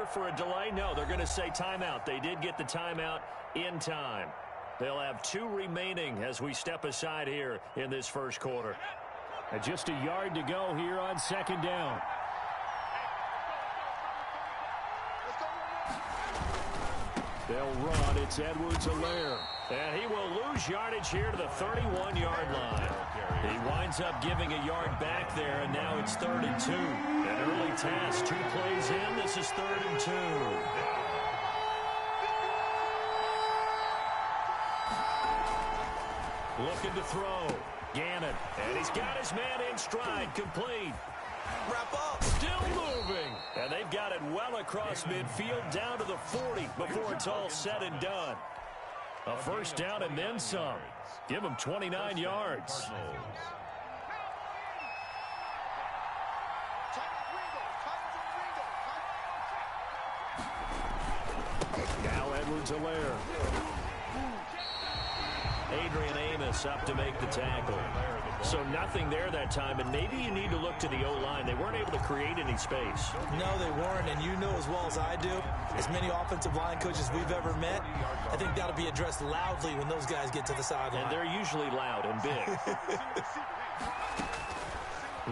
here for a delay? No, they're going to say timeout. They did get the timeout in time. They'll have 2 remaining as we step aside here in this first quarter. And just a yard to go here on second down. They'll run. It's Edwards-Helaire. And he will lose yardage here to the 31-yard line. He winds up giving a yard back there, and now it's 3rd and 2. An early task, 2 plays in. This is 3rd and 2. Looking to throw. Gannon. And he's got his man in stride. Complete. Wrap up. Still moving. And they've got it well across midfield down to the 40 before it's all said and done. A first down and then some. Give them 29 yards. Now Edwards-Helaire. Adrian Amos up to make the tackle. So nothing there that time, and maybe you need to look to the O-line. They weren't able to create any space. No, they weren't, and you know as well as I do, as many offensive line coaches we've ever met, I think that'll be addressed loudly when those guys get to the sideline. And they're usually loud and big.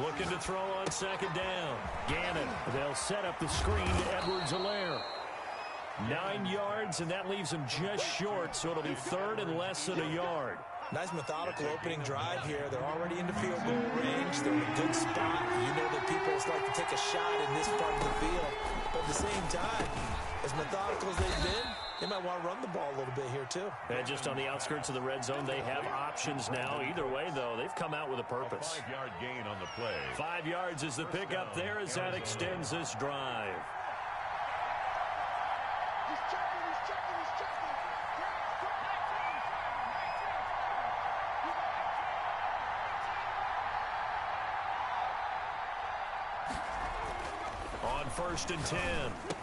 Looking to throw on second down. Gannon. They'll set up the screen to Edwards-Helaire. 9 yards, and that leaves him just short, so it'll be 3rd and less than a yard. Nice methodical opening drive here. They're already into field goal range. They're in a good spot. You know that people like to take a shot in this part of the field. But at the same time, as methodical as they've been, they might want to run the ball a little bit here too. And just on the outskirts of the red zone, they have options now. Either way, though, they've come out with a purpose. 5-yard gain on the play. 5 yards is the pickup there as that extends this drive. On 1st and 10,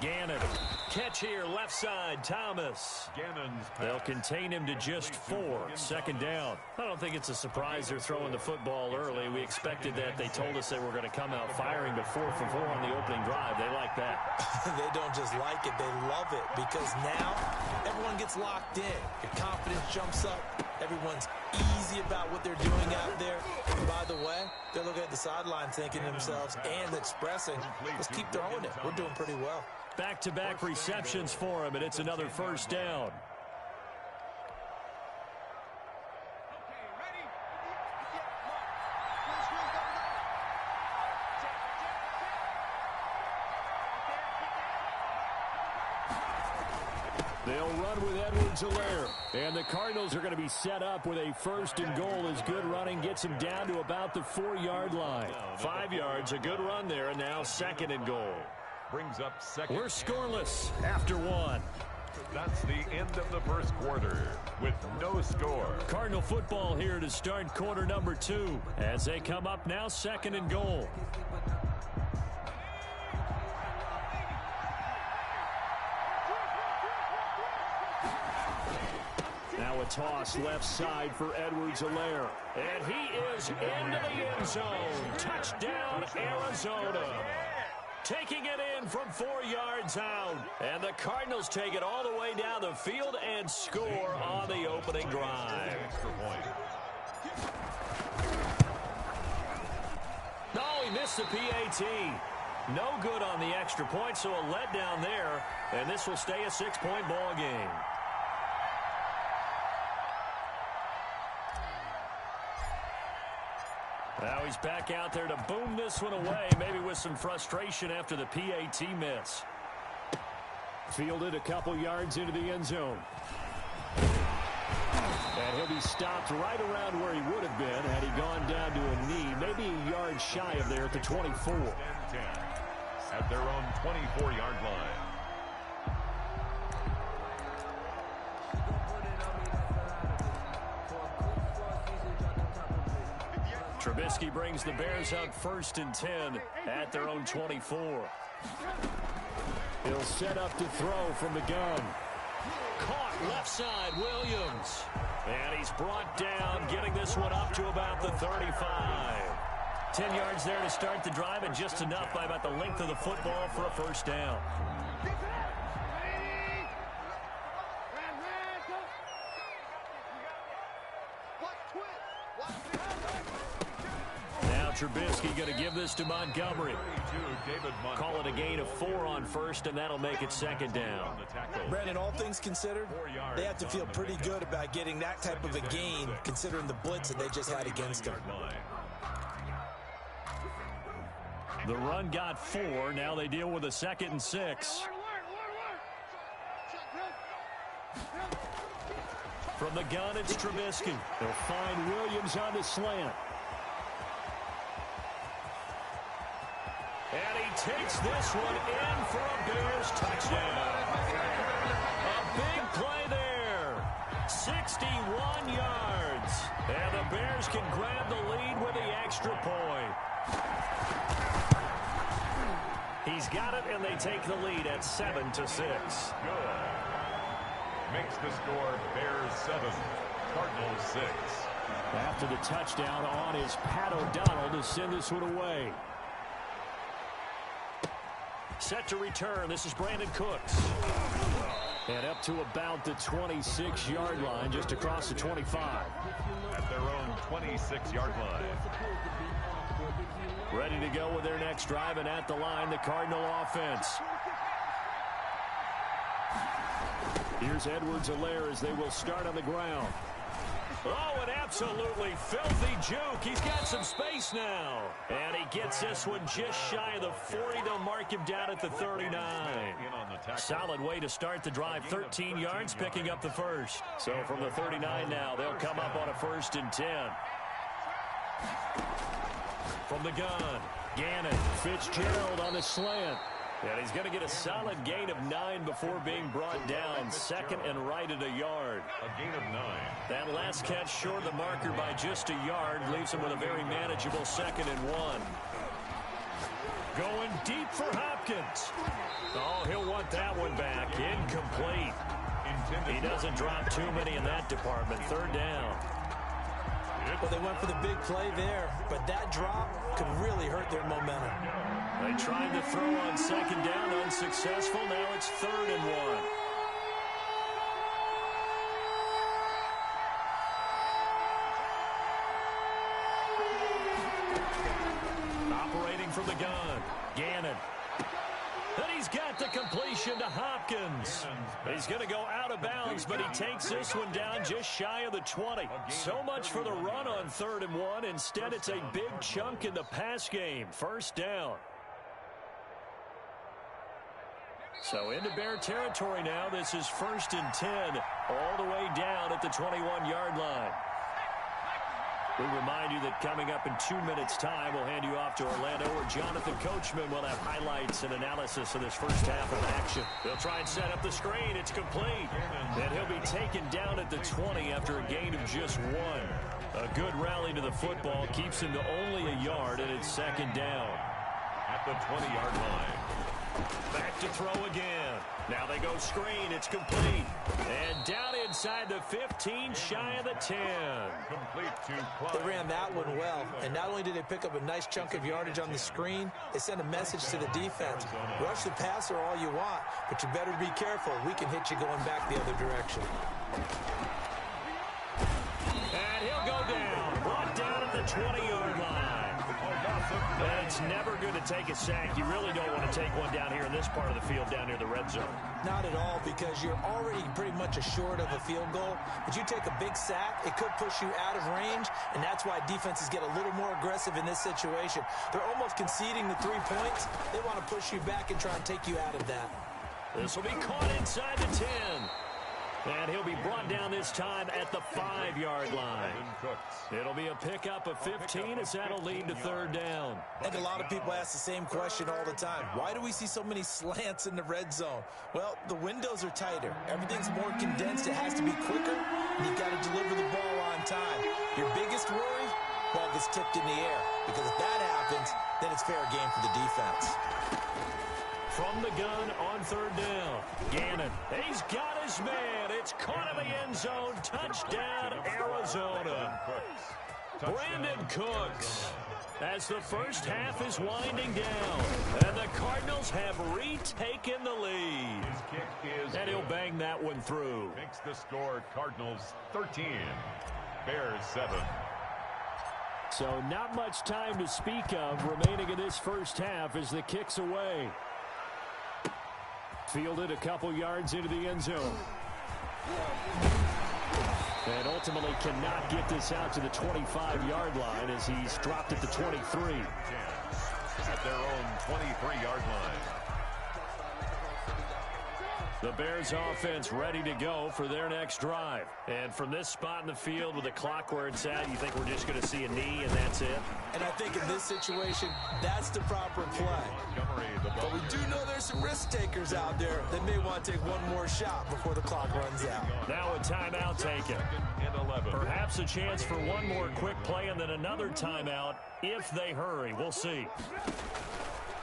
Gannon. Catch here, left side, Thomas. Gannon's pass. They'll contain him to just 4. 2nd down. I don't think it's a surprise they're throwing the football early. We expected that. They told us they were going to come out firing, but 4 for 4 on the opening drive. They like that. They don't just like it, they love it, because now everyone gets locked in. Your confidence jumps up. Everyone's easy about what they're doing out there. And by the way, they're looking at the sideline thinking to themselves and expressing, let's keep throwing it. We're doing pretty well. Back-to-back receptions for him, and it's another first down. They'll run with Edwards-Helaire. And the Cardinals are going to be set up with a 1st and goal as good running gets them down to about the 4-yard line. 5 yards, a good run there, and now 2nd and goal. Brings up 2nd. We're scoreless after 1. That's the end of the first quarter with no score. Cardinal football here to start quarter number 2 as they come up now 2nd and goal. Now a toss left side for Edwards-Helaire. And he is into the end zone. Touchdown, Arizona. Taking it in from 4 yards out. And the Cardinals take it all the way down the field and score on the opening drive. No, he missed the PAT. No good on the extra point, so a letdown there. And this will stay a 6-point ball game. Now he's back out there to boom this one away, maybe with some frustration after the PAT miss. Fielded a couple yards into the end zone. And he'll be stopped right around where he would have been had he gone down to a knee, maybe a yard shy of there at the 24. 10 at their own 24-yard line. Trubisky brings the Bears out 1st and 10 at their own 24. He'll set up to throw from the gun. Caught left side, Williams. And he's brought down, getting this one up to about the 35. 10 yards there to start the drive, and just enough by about the length of the football for a first down. Now Trubisky going to give this to Montgomery. Call it a gain of 4 on first, and that'll make it second down. Brandon, all things considered, they have to feel pretty good about getting that type of a gain, considering the blitz that they just had against them. The run got 4. Now they deal with a 2nd and 6. From the gun, it's Trubisky. They'll find Williams on the slant. And he takes this one in for a Bears touchdown. A big play there. 61 yards. And the Bears can grab the lead with the extra point. He's got it, and they take the lead at 7-6. Good. Makes the score Bears 7, Cardinals 6. After the touchdown on is Pat O'Donnell to send this one away. Set to return. This is Brandon Cooks. And up to about the 26-yard line, just across the 25. At their own 26-yard line. Ready to go with their next drive, and at the line, the Cardinal offense. Here's Edwards-Helaire as they will start on the ground. Oh, an absolutely filthy juke. He's got some space now. And he gets this one just shy of the 40. They'll mark him down at the 39. Solid way to start the drive. 13 yards, picking up the first. So from the 39 now, they'll come up on a 1st and 10. From the gun, Gannon, Fitzgerald on the slant. And he's going to get a solid gain of 9 before being brought down. 2nd and right at a yard. A gain of 9. That last catch short of the marker by just a yard leaves him with a very manageable 2nd and 1. Going deep for Hopkins. Oh, he'll want that one back. Incomplete. He doesn't drop too many in that department. 3rd down. Well, they went for the big play there, but that drop could really hurt their momentum. They tried to throw on 2nd down, unsuccessful. Now it's 3rd and 1. Operating from the gun, Gannon. And he's got the completion to Hopkins. He's going to go out of bounds, but he takes this one down just shy of the 20. So much for the run on 3rd and 1. Instead, it's a big chunk in the pass game. 1st down. So into Bear territory now. This is 1st and 10, all the way down at the 21-yard line. We remind you that coming up in 2 minutes' time, we'll hand you off to Orlando, where Jonathan Coachman will have highlights and analysis of this first half of action. They'll try and set up the screen. It's complete. And he'll be taken down at the 20 after a gain of just 1. A good rally to the football keeps him to only a yard, and it's 2nd down. At the 20-yard line. Back to throw again. Now they go screen. It's complete. And down inside the 15, shy of the 10. Complete to Clyde. They ran that one well, and not only did they pick up a nice chunk of yardage on the screen, they sent a message to the defense. Rush the passer all you want, but you better be careful. We can hit you going back the other direction. And he'll go down. Brought down at the 20-yard line. And it's never good to take a sack. You really don't want to take one down here in this part of the field, down near the red zone. Not at all, because you're already pretty much assured of a field goal. But you take a big sack, it could push you out of range, and that's why defenses get a little more aggressive in this situation. They're almost conceding the 3 points. They want to push you back and try and take you out of that. This will be caught inside the 10. And he'll be brought down this time at the 5-yard line. It'll be a pickup of 15 as that'll lead to 3rd down. I think a lot of people ask the same question all the time. Why do we see so many slants in the red zone? Well, the windows are tighter. Everything's more condensed. It has to be quicker, and you've got to deliver the ball on time. Your biggest worry? Ball gets tipped in the air, because if that happens, then it's fair game for the defense. From the gun on 3rd down, Gannon. He's got his man. It's caught in the end zone. Touchdown, Arizona. Brandon Cooks. As the first half is winding down, and the Cardinals have retaken the lead. come through. Makes the score Cardinals 13, Bears 7. So not much time to speak of remaining in this first half as the kick's away. Fielded a couple yards into the end zone. And ultimately cannot get this out to the 25-yard line as he's dropped at the 23. At their own 23-yard line. The Bears offense ready to go for their next drive. And from this spot in the field with the clock where it's at, you think we're just going to see a knee and that's it? And I think in this situation, that's the proper play. But we do know there's some risk takers out there that may want to take one more shot before the clock runs out. Now a timeout taken. Perhaps a chance for one more quick play and then another timeout if they hurry. We'll see.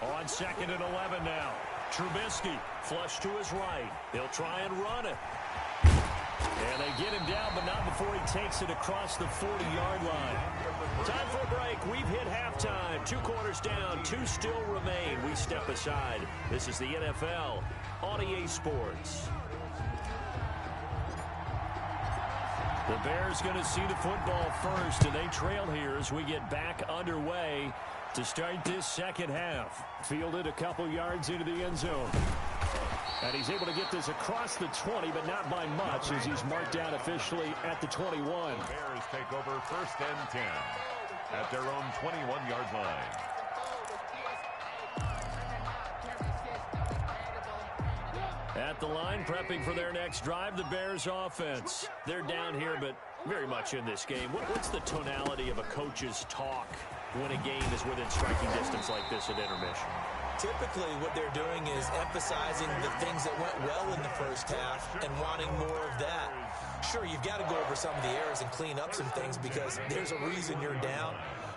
On 2nd and 11 now. Trubisky flush to his right. He'll try and run it. And they get him down, but not before he takes it across the 40-yard line. Time for a break. We've hit halftime. 2 quarters down. 2 still remain. We step aside. This is the NFL on EA Sports. The Bears going to see the football first, and they trail here as we get back underway to start this second half. Fielded a couple yards into the end zone. And he's able to get this across the 20, but not by much as he's marked down officially at the 21. Bears take over 1st and 10 at their own 21-yard line. At the line, prepping for their next drive, the Bears offense. They're down here, but very much in this game. What's the tonality of a coach's talk when a game is within striking distance like this at intermission? Typically, what they're doing is emphasizing the things that went well in the first half and wanting more of that. Sure, you've got to go over some of the errors and clean up some things because there's a reason you're down.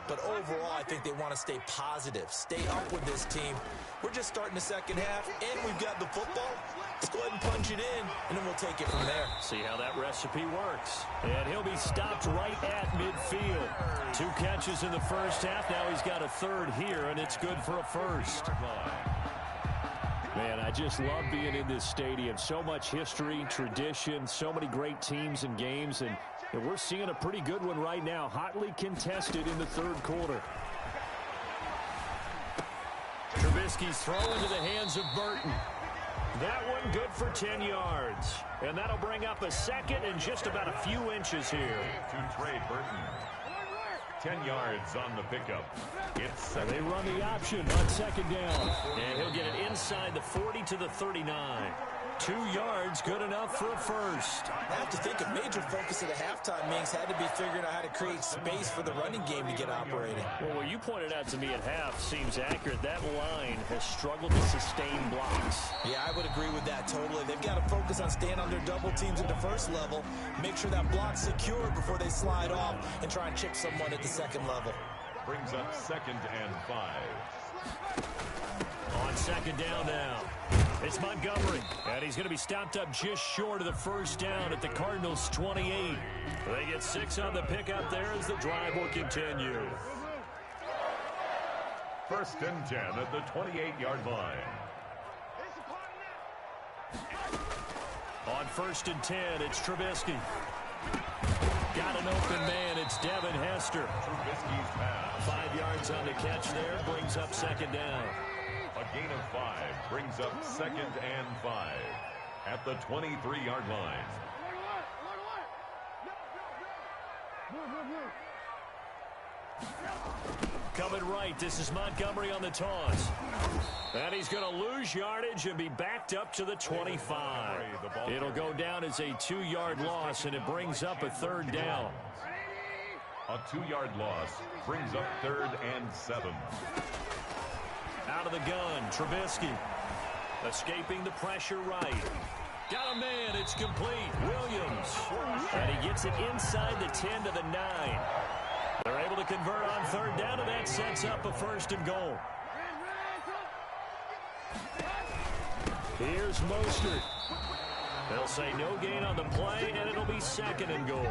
But overall, I think they want to stay positive, stay up with this team. We're just starting the second half, and we've got the football. Let's go ahead and punch it in, and then we'll take it from there. See how that recipe works. And he'll be stopped right at midfield. 2 catches in the first half. Now he's got a 3rd here, and it's good for a 1st. Man, I just love being in this stadium. So much history, tradition, so many great teams and games, and we're seeing a pretty good one right now. Hotly contested in the 3rd quarter. Trubisky's throw into the hands of Burton. That one good for 10 yards. And that'll bring up a 2nd and just about a few inches here. To Trey Burton. 10 yards on the pickup. It's they run the option on 2nd down. And he'll get it inside the 40 to the 39. 2 yards, good enough for a 1st. I have to think a major focus of the halftime meetings had to be figuring out how to create space for the running game to get operating. Well, what you pointed out to me at half seems accurate. That line has struggled to sustain blocks. Yeah, I would agree with that totally. They've got to focus on staying on their double teams at the first level, make sure that block's secure before they slide off, and try and chip someone at the 2nd level. Brings up 2nd and 5. On 2nd down now. It's Montgomery, and he's going to be stopped up just short of the 1st down at the Cardinals' 28. They get 6 on the pickup there as the drive will continue. 1st and 10 at the 28-yard line. On 1st and 10, it's Trubisky. Got an open man. It's Devin Hester. Trubisky's pass. 5 yards on the catch there. Brings up 2nd down. A gain of 5 brings up 2nd and 5 at the 23-yard line. Coming right, this is Montgomery on the toss. And he's going to lose yardage and be backed up to the 25. It'll go down as a 2-yard loss, and it brings up a 3rd down. A 2-yard loss brings up 3rd and 7. Out of the gun, Trubisky. Escaping the pressure right. Got a man, it's complete. Williams. And he gets it inside the 10 to the 9. They're able to convert on 3rd down, and that sets up a 1st and goal. Here's Mostert. They'll say no gain on the play, and it'll be 2nd and goal.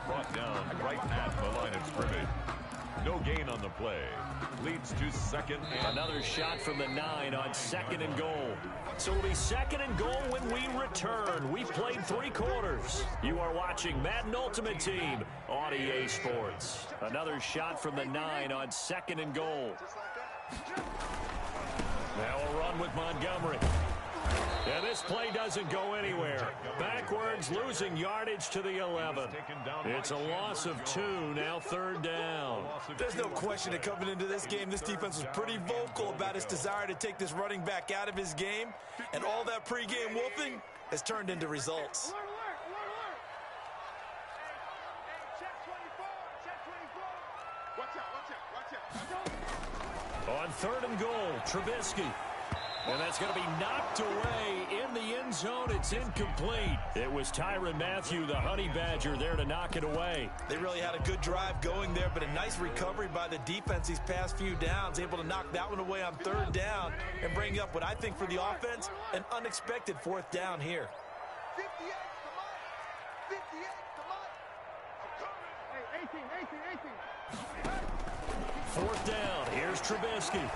Brought down right at the line of scrimmage. No gain on the play. Leads to second and another shot from the 9 on 2nd and goal. So it'll be 2nd and goal when we return. We've played 3 quarters. You are watching Madden Ultimate Team on EA Sports. Another shot from the 9 on 2nd and goal. Now a run with Montgomery. And this play doesn't go anywhere. Backwards, losing yardage to the 11. It's a loss of 2, now 3rd down. There's no question that coming into this game, this defense was pretty vocal about its desire to take this running back out of his game. And all that pregame wolfing has turned into results. On 3rd and goal, Trubisky. And that's going to be knocked away in the end zone. It's incomplete. It was Tyrann Mathieu, the Honey Badger, there to knock it away. They really had a good drive going there, but a nice recovery by the defense these past few downs, able to knock that one away on 3rd down and bring up what I think for the offense, an unexpected 4th down here. 58, come on. 58, come on. I'm coming. Hey, 18. 4th down. Here's Trubisky.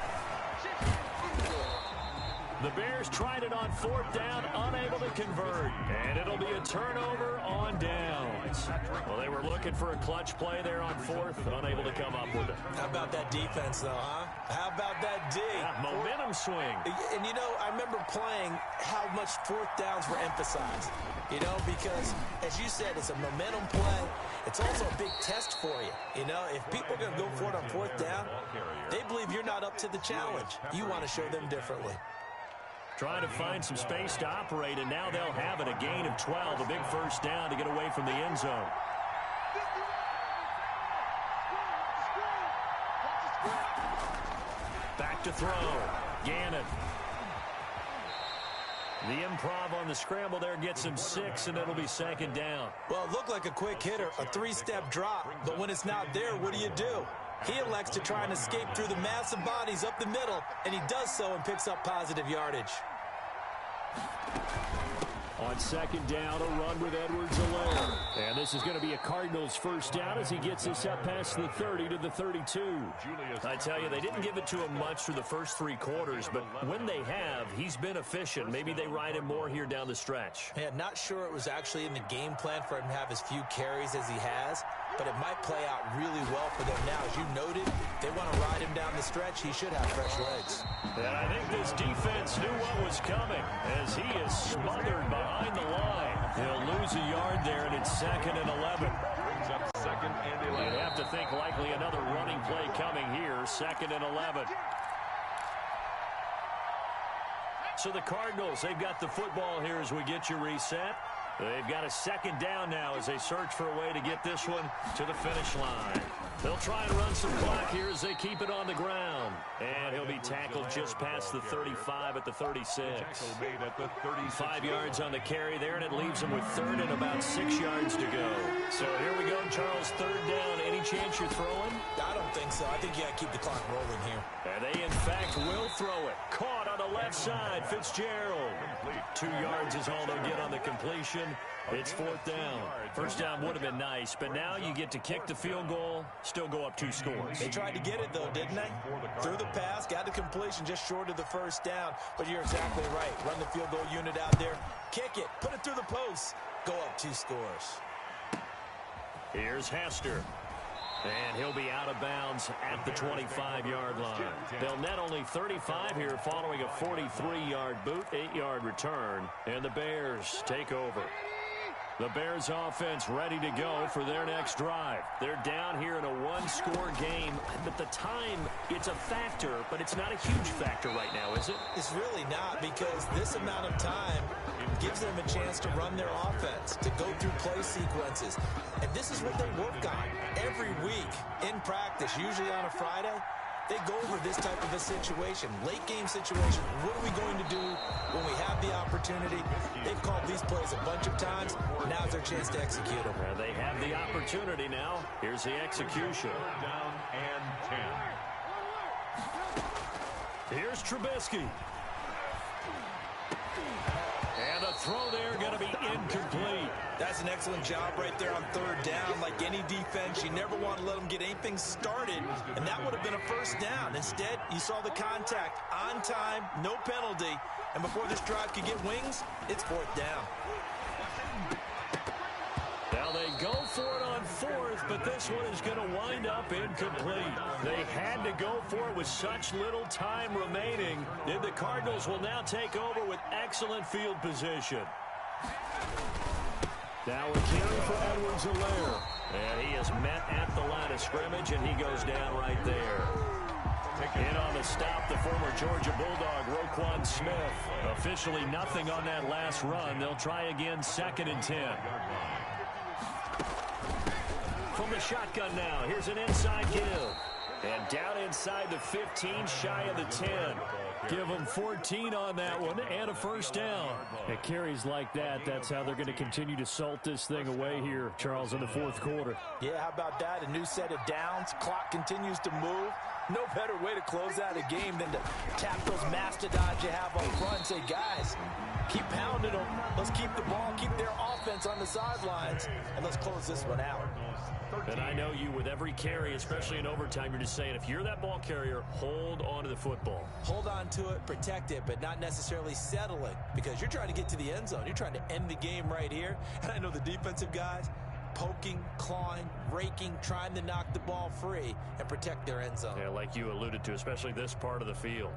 The Bears tried it on 4th down, unable to convert. And it'll be a turnover on downs. Well, they were looking for a clutch play there on 4th, unable to come up with it. How about that defense, though, huh? How about that D? Yeah, momentum swing. And, you know, I remember playing how much 4th downs were emphasized. You know, because, as you said, it's a momentum play. It's also a big test for you. You know, if people are going to go for it on 4th down, they believe you're not up to the challenge. You want to show them differently. Trying to find some space to operate, and now they'll have it. A gain of 12, a big 1st down to get away from the end zone. Back to throw. Gannon. The improv on the scramble there gets him 6, and it'll be 2nd down. Well, it looked like a quick hitter, a 3-step drop, but when it's not there, what do? He elects to try and escape through the massive bodies up the middle, and he does so and picks up positive yardage. On 2nd down, a run with Edwards-Helaire. And this is going to be a Cardinals 1st down as he gets this up past the 30 to the 32. I tell you, they didn't give it to him much through the first 3 quarters, but when they have, he's been efficient. Maybe they ride him more here down the stretch. Yeah, not sure it was actually in the game plan for him to have as few carries as he has, but it might play out really well for them now. As you noted, they want to ride him down the stretch. He should have fresh legs. And I think this defense knew what was coming as he is smothered behind the line. He'll lose a yard there, and it's 2nd and 11. brings up 2nd and 11. You'd have to think likely another running play coming here, 2nd and 11. So the Cardinals, they've got the football here as we get you reset. They've got a 2nd down now as they search for a way to get this one to the finish line. They'll try and run some clock here as they keep it on the ground. And he'll be tackled just past the 35 at the 36. 5 yards on the carry there, and it leaves them with 3rd and about 6 yards to go. So here we go, Charles, 3rd down. Any chance you're throwing? I don't think so. I think you got to keep the clock rolling here. And they, in fact, will throw it. Caught on the left side, Fitzgerald. 2 yards is all they'll get on the completion. It's 4th down. 1st down would have been nice, but now you get to kick the field goal, still go up 2 scores. They tried to get it, though, didn't they? Threw the pass, got the completion just short of the 1st down. But you're exactly right. Run the field goal unit out there. Kick it. Put it through the post. Go up 2 scores. Here's Hester. And he'll be out of bounds at the 25-yard line. They'll net only 35 here following a 43-yard boot, 8-yard return. And the Bears take over. The Bears offense ready to go for their next drive. They're down here in a 1-score game. But the time, it's a factor, but it's not a huge factor right now, is it? It's really not, because this amount of time gives them a chance to run their offense, to go through play sequences. And this is what they work on every week in practice, usually on a Friday. They go over this type of a situation, late game situation. What are we going to do when we have the opportunity? They've called these plays a bunch of times. Now's their chance to execute them. They have the opportunity now. Here's the execution. Down and 10. Here's Trubisky. And a throw there going to be incomplete. That's an excellent job right there on third down. Like any defense, you never want to let them get anything started, and that would have been a first down. Instead, you saw the contact on time, no penalty, and before this drive could get wings, it's fourth down. Now they go for it on fourth, but this one is going to wind up incomplete. They had to go for it with such little time remaining, and the Cardinals will now take over with excellent field position. Now a carry for Edwards-Helaire. And he is met at the line of scrimmage, and he goes down right there. In on the stop, the former Georgia Bulldog, Roquan Smith. Officially nothing on that last run. They'll try again, 2nd and 10. From the shotgun now, here's an inside give. And down inside the 15, shy of the 10. Give them 14 on that one and a first down. At carries like that, that's how they're going to continue to salt this thing away here, Charles, in the fourth quarter. Yeah, how about that? A new set of downs. Clock continues to move. No better way to close out a game than to tap those mastodons you have up front and say, guys, keep pounding them. Let's keep the ball, keep their offense on the sidelines, and let's close this one out. And I know you, with every carry, especially in overtime, you're just saying, if you're that ball carrier, hold on to the football. Hold on to it, protect it, but not necessarily settle it, because you're trying to get to the end zone. You're trying to end the game right here. And I know the defensive guys, poking, clawing, raking, trying to knock the ball free and protect their end zone. Yeah, like you alluded to, especially this part of the field.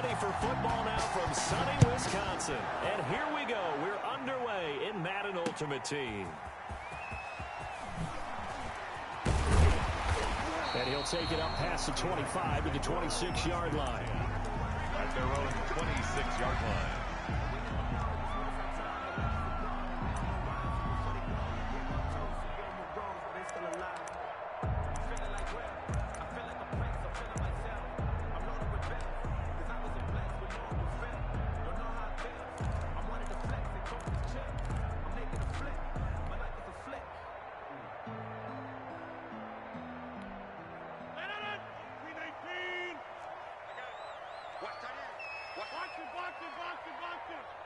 ready for football now from sunny Wisconsin. And here we go. We're underway in Madden Ultimate Team. And he'll take it up past the 25 to the 26-yard line. At their own 26-yard line.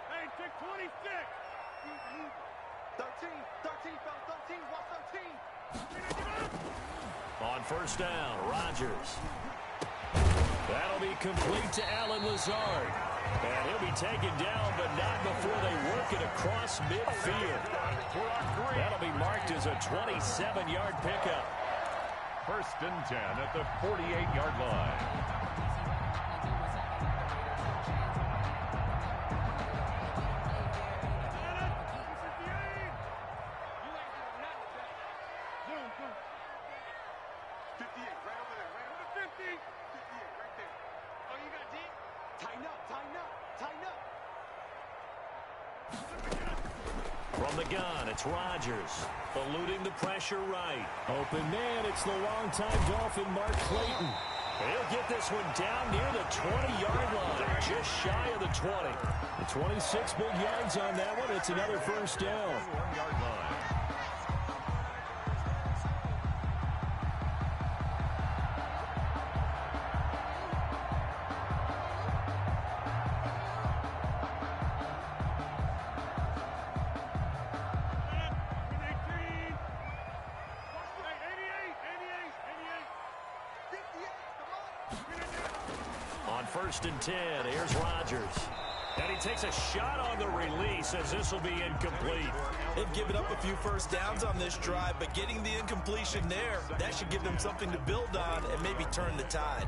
Hey, take 26. 13, fellas, 13, watch 13. On first down, Rodgers. That'll be complete to Allen Lazard. And he'll be taken down, but not before they work it across midfield. That'll be marked as a 27-yard pickup. First and 10 at the 48-yard line. From the gun, it's Rodgers. Eluding the pressure right. Open man, it's the longtime Dolphin, Mark Clayton. He'll get this one down near the 20-yard line, just shy of the 20. The 26 big yards on that one. It's another first down. 1-yard line. First and 10, here's Rodgers. And he takes a shot on the release as this will be incomplete. They've given up a few first downs on this drive, but getting the incompletion there, that should give them something to build on and maybe turn the tide.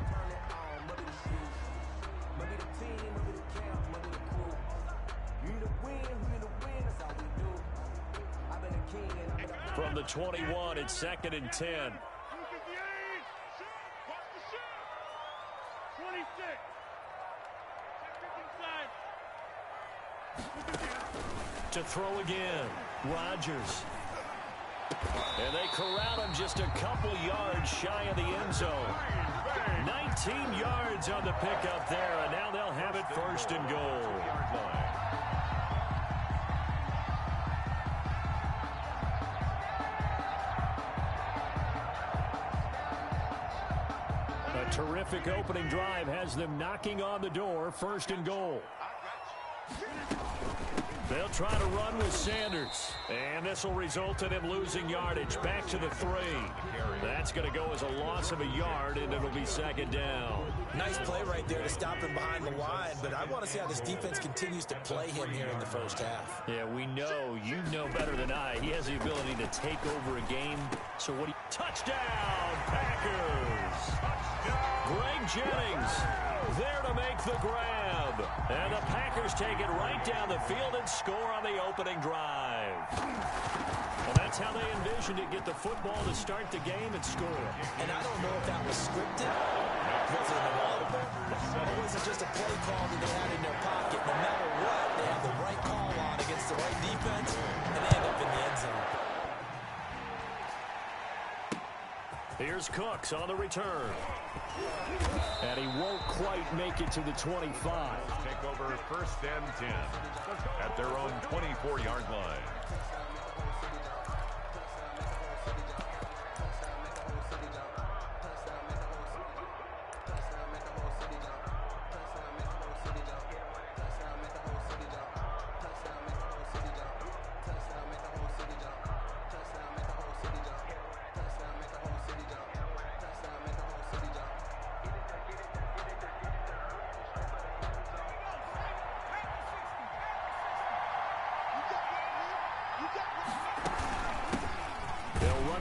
From the 21, it's second and 10. 26. To throw again, Rodgers. And they corral him just a couple yards shy of the end zone. 19 yards on the pickup there, and now they'll have it first and goal. A terrific opening drive has them knocking on the door, first and goal. They'll try to run with Sanders. And this will result in him losing yardage back to the 3. That's going to go as a loss of a yard, and it'll be second down. Nice play right there to stop him behind the line, but I want to see how this defense continues to play him here in the first half. Yeah, we know. You know better than I. He has the ability to take over a game. So what do you... Touchdown, Packers! Greg Jennings there to make the grab. And the Packers take it right down the field and score on the opening drive. Well, that's how they envisioned it, get the football to start the game and score. And I don't know if that was scripted. Was it an audible? Or was it just a play call that they had in their pocket? No matter what, they have the right call on against the right defense, and they end up in the end zone. Here's Cooks on the return. And he won't quite make it to the 25. Take over first and 10 at their own 24-yard line.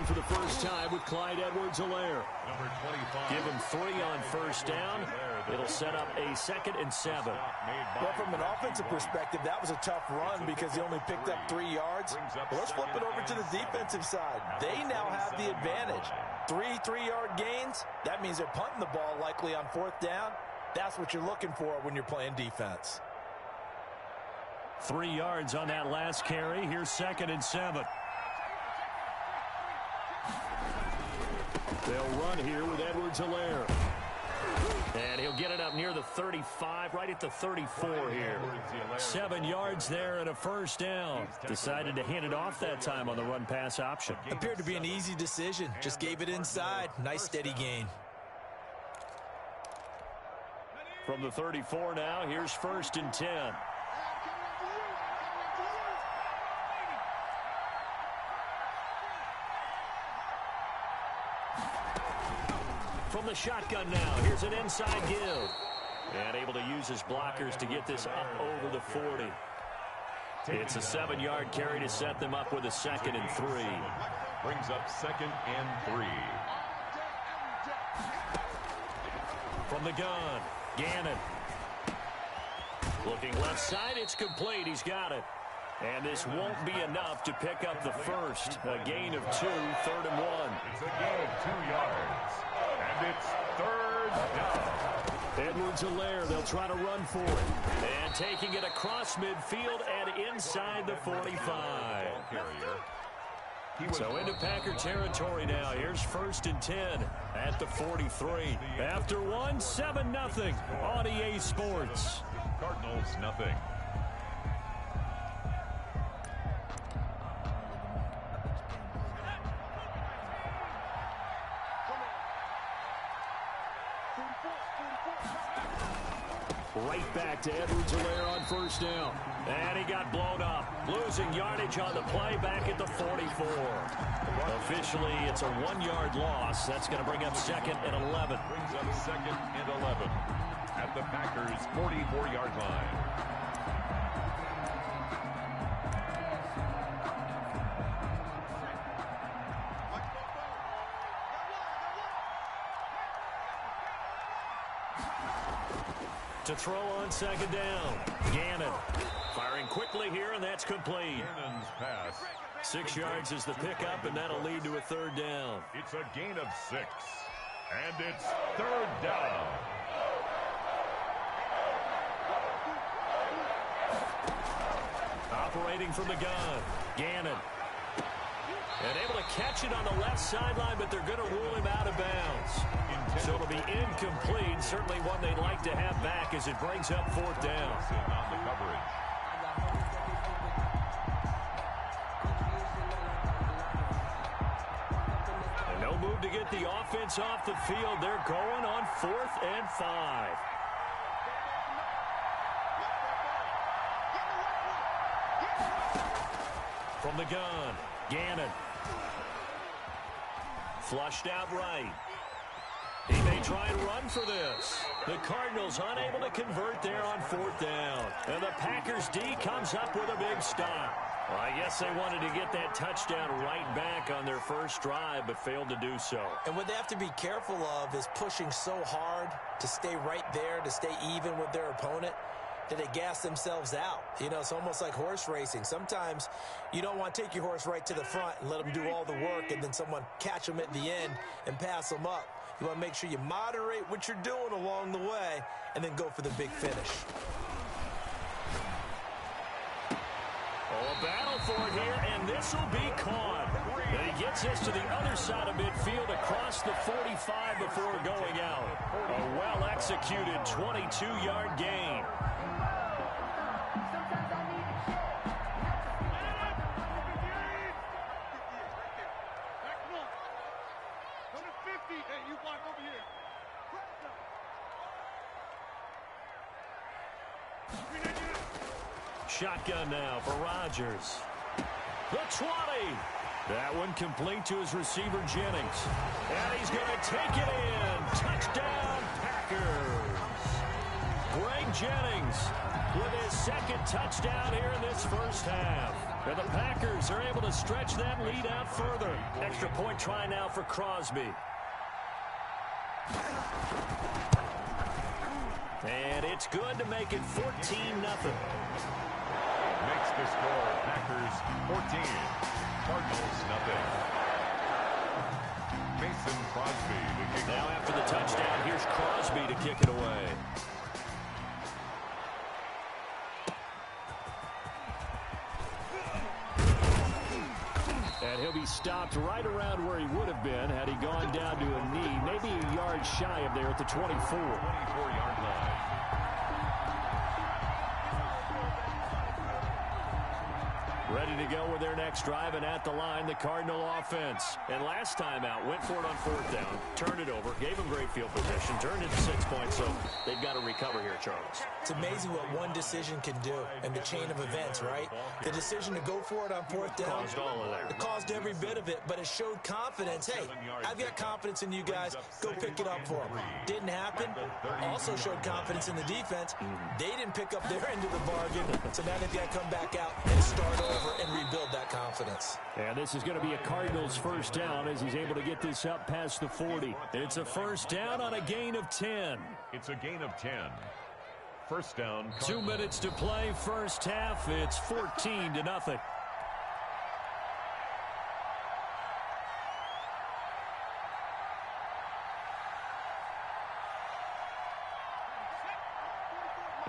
For the first time with Clyde Edwards-Helaire. Number 25. Give him 3 on first down. It'll set up a 2nd and 7. Well, from an offensive perspective, that was a tough run because he only picked up 3 yards. Well, let's flip it over to the defensive side. They now have the advantage. 3 3-yard gains, that means they're punting the ball likely on 4th down. That's what you're looking for when you're playing defense. 3 yards on that last carry. Here's 2nd and 7. They'll run here with Edwards-Helaire. And he'll get it up near the 35, right at the 34 here. 7 yards there and a 1st down. Decided to hand it off that time on the run-pass option. Appeared to be an easy decision. Just gave it inside. Nice steady gain. From the 34 now, here's 1st and 10. From the shotgun now, here's an inside give. And able to use his blockers to get this up over the 40. It's a 7-yard carry to set them up with a 2nd and 3. Brings up 2nd and 3. From the gun, Gannon. Looking left side, it's complete. He's got it. And this won't be enough to pick up the first. A gain of 2, 3rd and 1. It's a gain of 2 yards. And it's 3rd down. Edwards-Helaire, they'll try to run for it. And taking it across midfield and inside the 45. So into Packer territory now. Here's 1st and 10 at the 43. After 1, 7-0 on EA Sports. Cardinals, nothing. Right back to Edwards-Helaire on 1st down. And he got blown up. Losing yardage on the play back at the 44. Officially, it's a 1-yard loss. That's going to bring up 2nd and 11. Brings up 2nd and 11 at the Packers' 44-yard line. To throw on 2nd down. Gannon firing quickly here, and that's complete. Gannon's pass. 6 yards is the pickup, and that'll lead to a 3rd down. It's a gain of 6. And it's 3rd down. Operating from the gun. Gannon. And able to catch it on the left sideline, but they're going to rule him out of bounds. So it'll be incomplete. Certainly one they'd like to have back as it brings up 4th down. On the coverage. And no move to get the offense off the field. They're going on 4th and 5. From the gun, Gannon. Flushed out right. He may try and run for this. The Cardinals unable to convert there on 4th down. And the Packers D comes up with a big stop. Well, I guess they wanted to get that touchdown right back on their first drive, but failed to do so. And what they have to be careful of is pushing so hard to stay right there, to stay even with their opponent, that they gas themselves out. You know, it's almost like horse racing. Sometimes you don't want to take your horse right to the front and let them do all the work, and then someone catch them at the end and pass them up. You want to make sure you moderate what you're doing along the way and then go for the big finish. Oh, a battle for it here, and this will be caught. And he gets this to the other side of midfield across the 45 before going out. A well-executed 22-yard gain. Shotgun now for Rodgers. The 20. That one complete to his receiver, Jennings. And he's going to take it in. Touchdown, Packers. Greg Jennings with his 2nd touchdown here in this first half. And the Packers are able to stretch that lead out further. Extra point try now for Crosby. And it's good to make it 14-0. Makes the score Packers 14, Cardinals nothing. Mason Crosby to kick Now off. after the touchdown, here's Crosby to kick it away. And he'll be stopped right around where he would have been had he gone down to a knee, maybe a yard shy of there at the 24. 24-yard line. Ready to go with their next drive, and at the line, the Cardinal offense. And last time out, went for it on fourth down, turned it over, gave them great field position, turned it to 6 points, so they've got to recover here, Charles. It's amazing what one decision can do in the chain of events, right? The decision to go for it on fourth down. Caused all of that. It caused every bit of it, but it showed confidence. Hey, I've got confidence in you guys. Go pick it up for them. Didn't happen. Also showed confidence in the defense. They didn't pick up their end of the bargain, so now they've got to come back out and start over and rebuild that confidence. And this is going to be a Cardinals first down as he's able to get this up past the 40. It's a first down on a gain of 10. It's a gain of 10. First down. 2 minutes to play, first half. It's 14-0.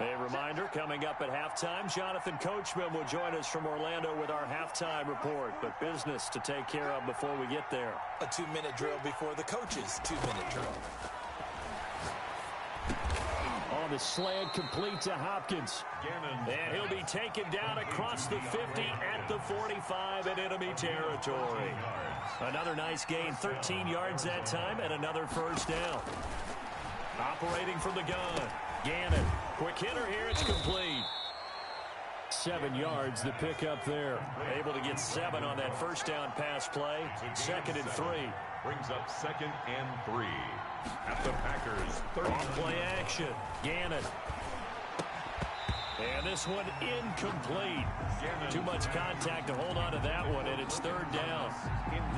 A reminder, coming up at halftime, Jonathan Coachman will join us from Orlando with our halftime report. But business to take care of before we get there. A 2-minute drill before the coach's 2-minute drill. On the slant, complete to Hopkins. And he'll be taken down across the 50 at the 45 in enemy territory. Another nice gain, 13 yards that time, and another first down. Operating from the gun, Gannon. Quick hitter here, it's complete. 7 yards, the pickup there. Able to get 7 on that first down pass play. 2nd and 3. Brings up 2nd and 3. At the Packers 30. On play action, Gannon. And this one incomplete. Too much contact to hold on to that one, and it's 3rd down.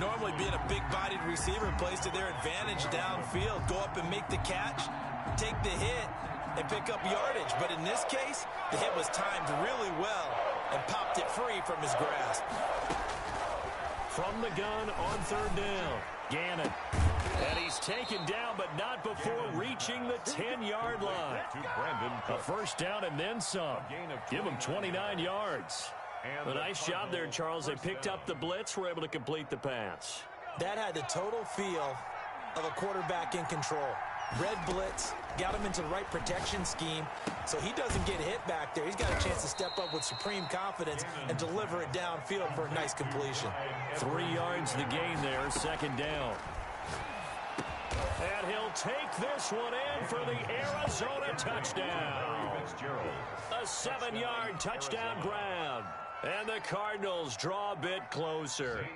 Normally being a big-bodied receiver plays to their advantage downfield. Go up and make the catch, take the hit, and pick up yardage. But in this case, the hit was timed really well and popped it free from his grasp. From the gun on 3rd down, Gannon. And he's taken down, but not before reaching the 10-yard line. To Brandon A Cook. first down and then some. Give him 29 yards. A nice job there, Charles. They picked up the blitz, were able to complete the pass. That had the total feel of a quarterback in control. Red blitz, got him into the right protection scheme, so he doesn't get hit back there. He's got a chance to step up with supreme confidence and deliver it downfield for a nice completion. 3 yards the gain there, 2nd down. And he'll take this one in for the Arizona touchdown. A 7-yard touchdown grab. And the Cardinals draw a bit closer.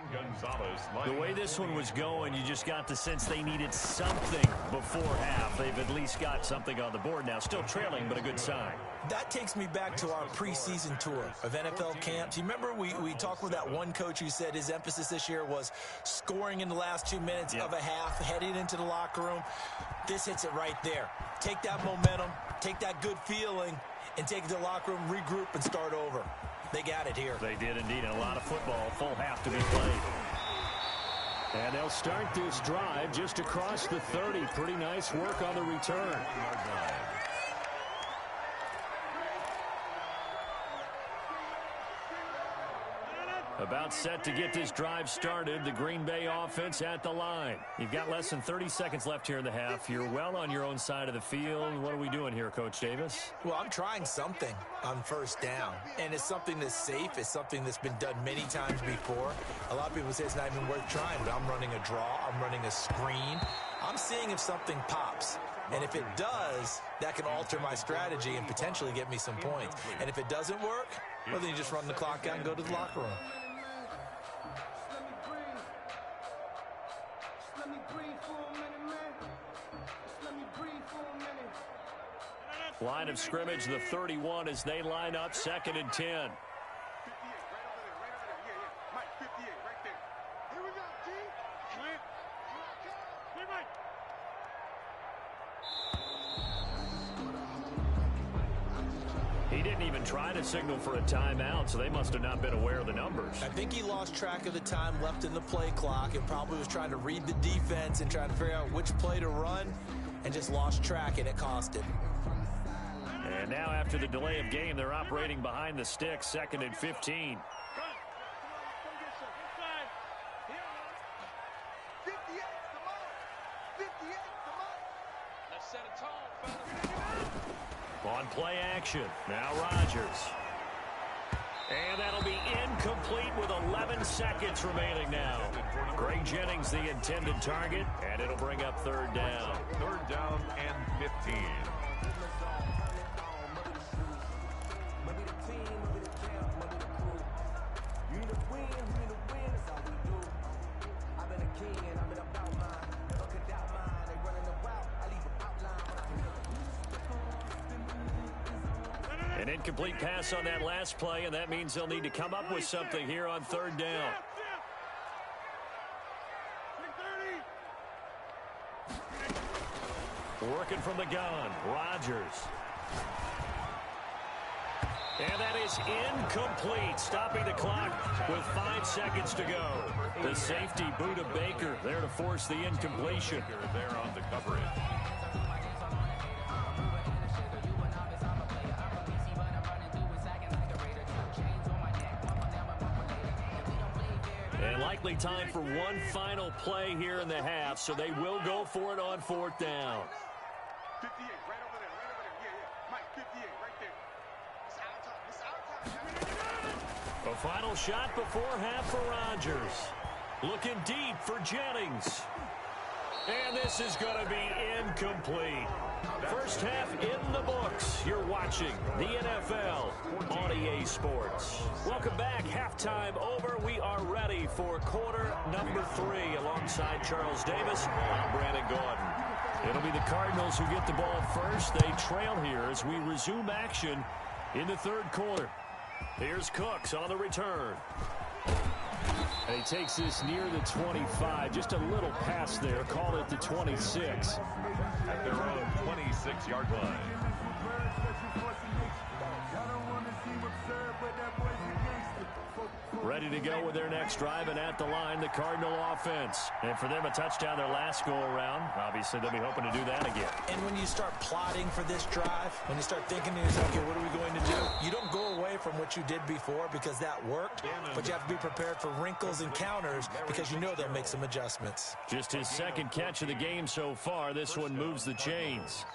The way this one was going, you just got the sense they needed something before half. They've at least got something on the board now. Still trailing, but a good sign. That takes me back to our preseason tour of NFL camps. You remember we talked with that one coach who said his emphasis this year was scoring in the last 2 minutes of a half, heading into the locker room. This hits it right there. Take that momentum, take that good feeling, and take it to the locker room, regroup, and start over. They got it here. They did indeed, and a lot of football, full half to be played. And they'll start this drive just across the 30. Pretty nice work on the return. About set to get this drive started. The Green Bay offense at the line. You've got less than 30 seconds left here in the half. You're well on your own side of the field. What are we doing here, Coach Davis? Well, I'm trying something on first down, and it's something that's safe. It's something that's been done many times before. A lot of people say it's not even worth trying, but I'm running a draw. I'm running a screen. I'm seeing if something pops. And if it does, that can alter my strategy and potentially get me some points. And if it doesn't work, well, then you just run the clock out and go to the locker room. Line of scrimmage, the 31 as they line up, 2nd and 10. He didn't even try to signal for a timeout, so they must have not been aware of the numbers. I think he lost track of the time left in the play clock and probably was trying to read the defense and trying to figure out which play to run and just lost track, and it cost him. And now after the delay of game, they're operating behind the sticks, 2nd and 15. On play action, now Rodgers. And that'll be incomplete with 11 seconds remaining now. Greg Jennings the intended target, and it'll bring up 3rd down. 3rd down and 15. An incomplete pass on that last play, and that means they'll need to come up with something here on 3rd down. Working from the gun, Rodgers. And that is incomplete, stopping the clock with 5 seconds to go. The safety, Budda Baker, there to force the incompletion. There on the coverage. And likely time for one final play here in the half, so they will go for it on 4th down. 58, right over there, yeah. Mike, 58, right there. It's our time, A final shot before half for Rodgers. Looking deep for Jennings. And this is going to be incomplete. First half in the books. You're watching the NFL on EA Sports. Welcome back. Halftime over. We are ready for quarter number 3 alongside Charles Davis. I'm Brandon Gaudin. It'll be the Cardinals who get the ball first. They trail here as we resume action in the 3rd quarter. Here's Cooks on the return. And he takes this near the 25. Just a little pass there. Call it the 26. At their own 26-yard line. Ready to go with their next drive, and at the line, the Cardinal offense. And for them, a touchdown their last go-around. Obviously, they'll be hoping to do that again. And when you start plotting for this drive, when you start thinking to yourself, okay, what are we going to do? You don't go away from what you did before because that worked, but you have to be prepared for wrinkles and counters because you know they'll make some adjustments. Just his 2nd catch of the game so far. This one moves the chains.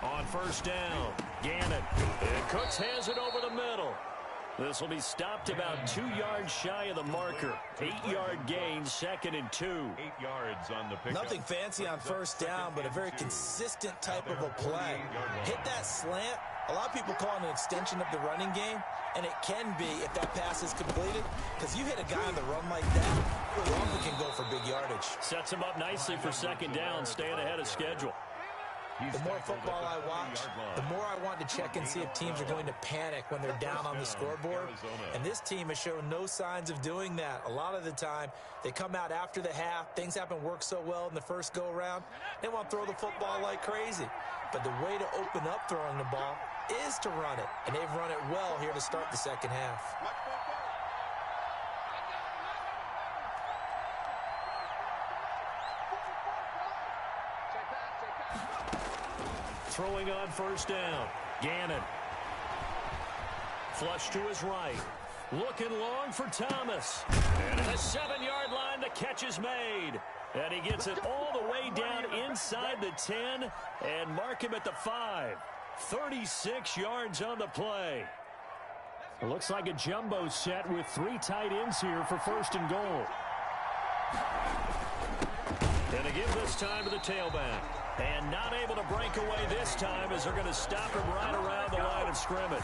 On 1st down, Gannon. And Cooks has it over the middle. This will be stopped about 2 yards shy of the marker. 8-yard gain, 2nd and 2. 8 yards on the pickup. Nothing fancy on 1st down, but a very consistent type of a play. Hit that slant. A lot of people call it an extension of the running game, and it can be if that pass is completed, because you hit a guy on the run like that, the longer can go for big yardage. Sets him up nicely for 2nd down, staying ahead of schedule. The more football I watch, the more I want to check and see if teams are going to panic when they're down on the scoreboard. And this team has shown no signs of doing that. A lot of the time, they come out after the half. Things haven't worked so well in the first go-around. They want to throw the football like crazy. But the way to open up throwing the ball is to run it. And they've run it well here to start the 2nd half. Throwing on 1st down. Gannon. Flush to his right. Looking long for Thomas. And at the 7-yard line, the catch is made. And he gets it all the way down inside the 10 and mark him at the 5. 36 yards on the play. It looks like a jumbo set with 3 tight ends here for 1st and goal. And they give this time to the tailback. And not able to break away this time as they're going to stop him right around the line of scrimmage.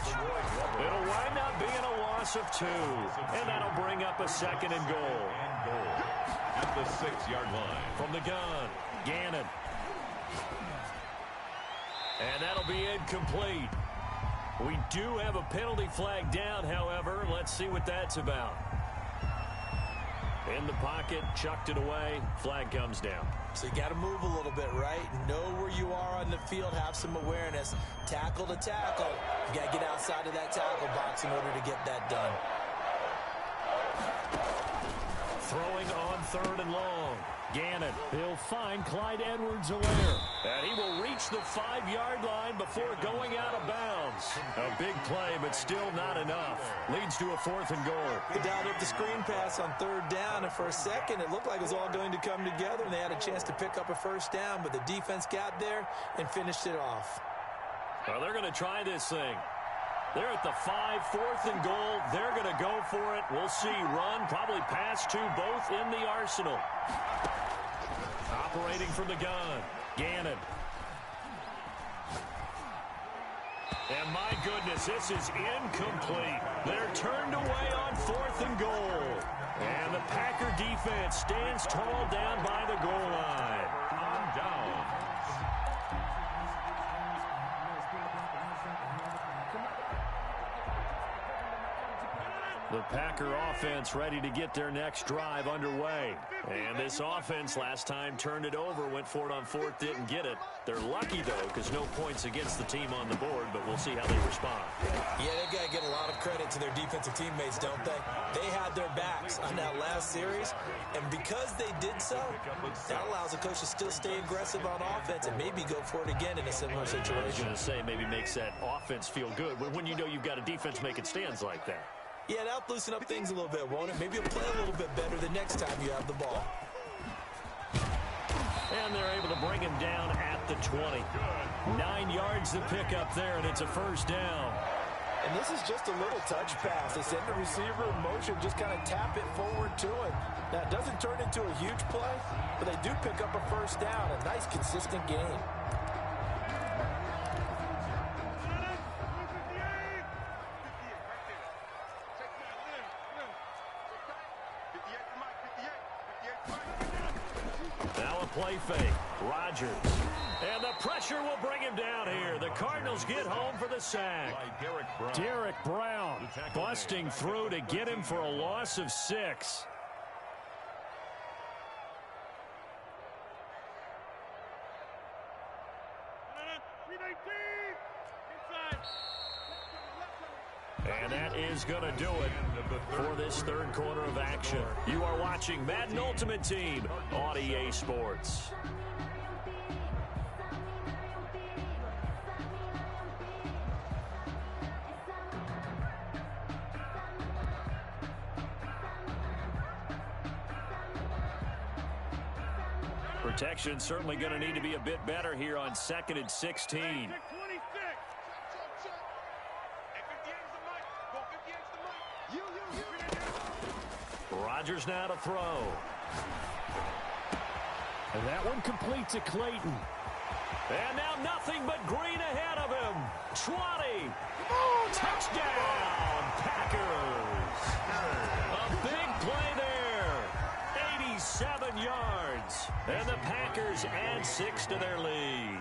It'll wind up being a loss of 2. And that'll bring up a 2nd and goal. At the 6-yard line. From the gun, Gannon. And that'll be incomplete. We do have a penalty flag down, however. Let's see what that's about. In the pocket, chucked it away, flag comes down. So you got to move a little bit, right? Know where you are on the field, have some awareness. Tackle to tackle. You got to get outside of that tackle box in order to get that done. Throwing on 3rd and long. Gannon. He'll find Clyde Edwards-Helaire. And he will reach the 5-yard line before going out of bounds. A big play, but still not enough. Leads to a 4th and goal. They dialed up the screen pass on 3rd down, and for a second, it looked like it was all going to come together, and they had a chance to pick up a 1st down, but the defense got there and finished it off. Well, they're going to try this thing. They're at the 5, 4th and goal. They're going to go for it. We'll see. Run, probably pass to both in the arsenal. Operating from the gun, Gannon. And my goodness, this is incomplete. They're turned away on 4th and goal. And the Packer defense stands tall down by the goal line. On down. The Packer offense ready to get their next drive underway. And this offense last time turned it over, went for it on 4th, didn't get it. They're lucky, though, because no points against the team on the board, but we'll see how they respond. Yeah, they've got to get a lot of credit to their defensive teammates, don't they? They had their backs on that last series, and because they did so, that allows the coach to still stay aggressive on offense and maybe go for it again in a similar situation. I was going to say, maybe makes that offense feel good when you know you've got a defense making stands like that. Yeah, that'll loosen up things a little bit, won't it? Maybe you'll play a little bit better the next time you have the ball. And they're able to bring him down at the 20. 9 yards to pick up there, and it's a 1st down. And this is just a little touch pass. They send the receiver in motion, just kind of tap it forward to him. Now, it doesn't turn into a huge play, but they do pick up a 1st down. A nice, consistent game. Play fake. Rodgers. And the pressure will bring him down here. The Cardinals get home for the sack. Derek Brown busting through to get him for a loss of 6. And that is going to do it for this 3rd quarter of action. You are watching Madden Ultimate Team on EA Sports. Protection certainly going to need to be a bit better here on 2nd and 16. Rodgers now to throw. And that one complete to Clayton. And now nothing but green ahead of him. 20. Touchdown, Packers. A big play there. 87 yards. And the Packers add 6 to their lead.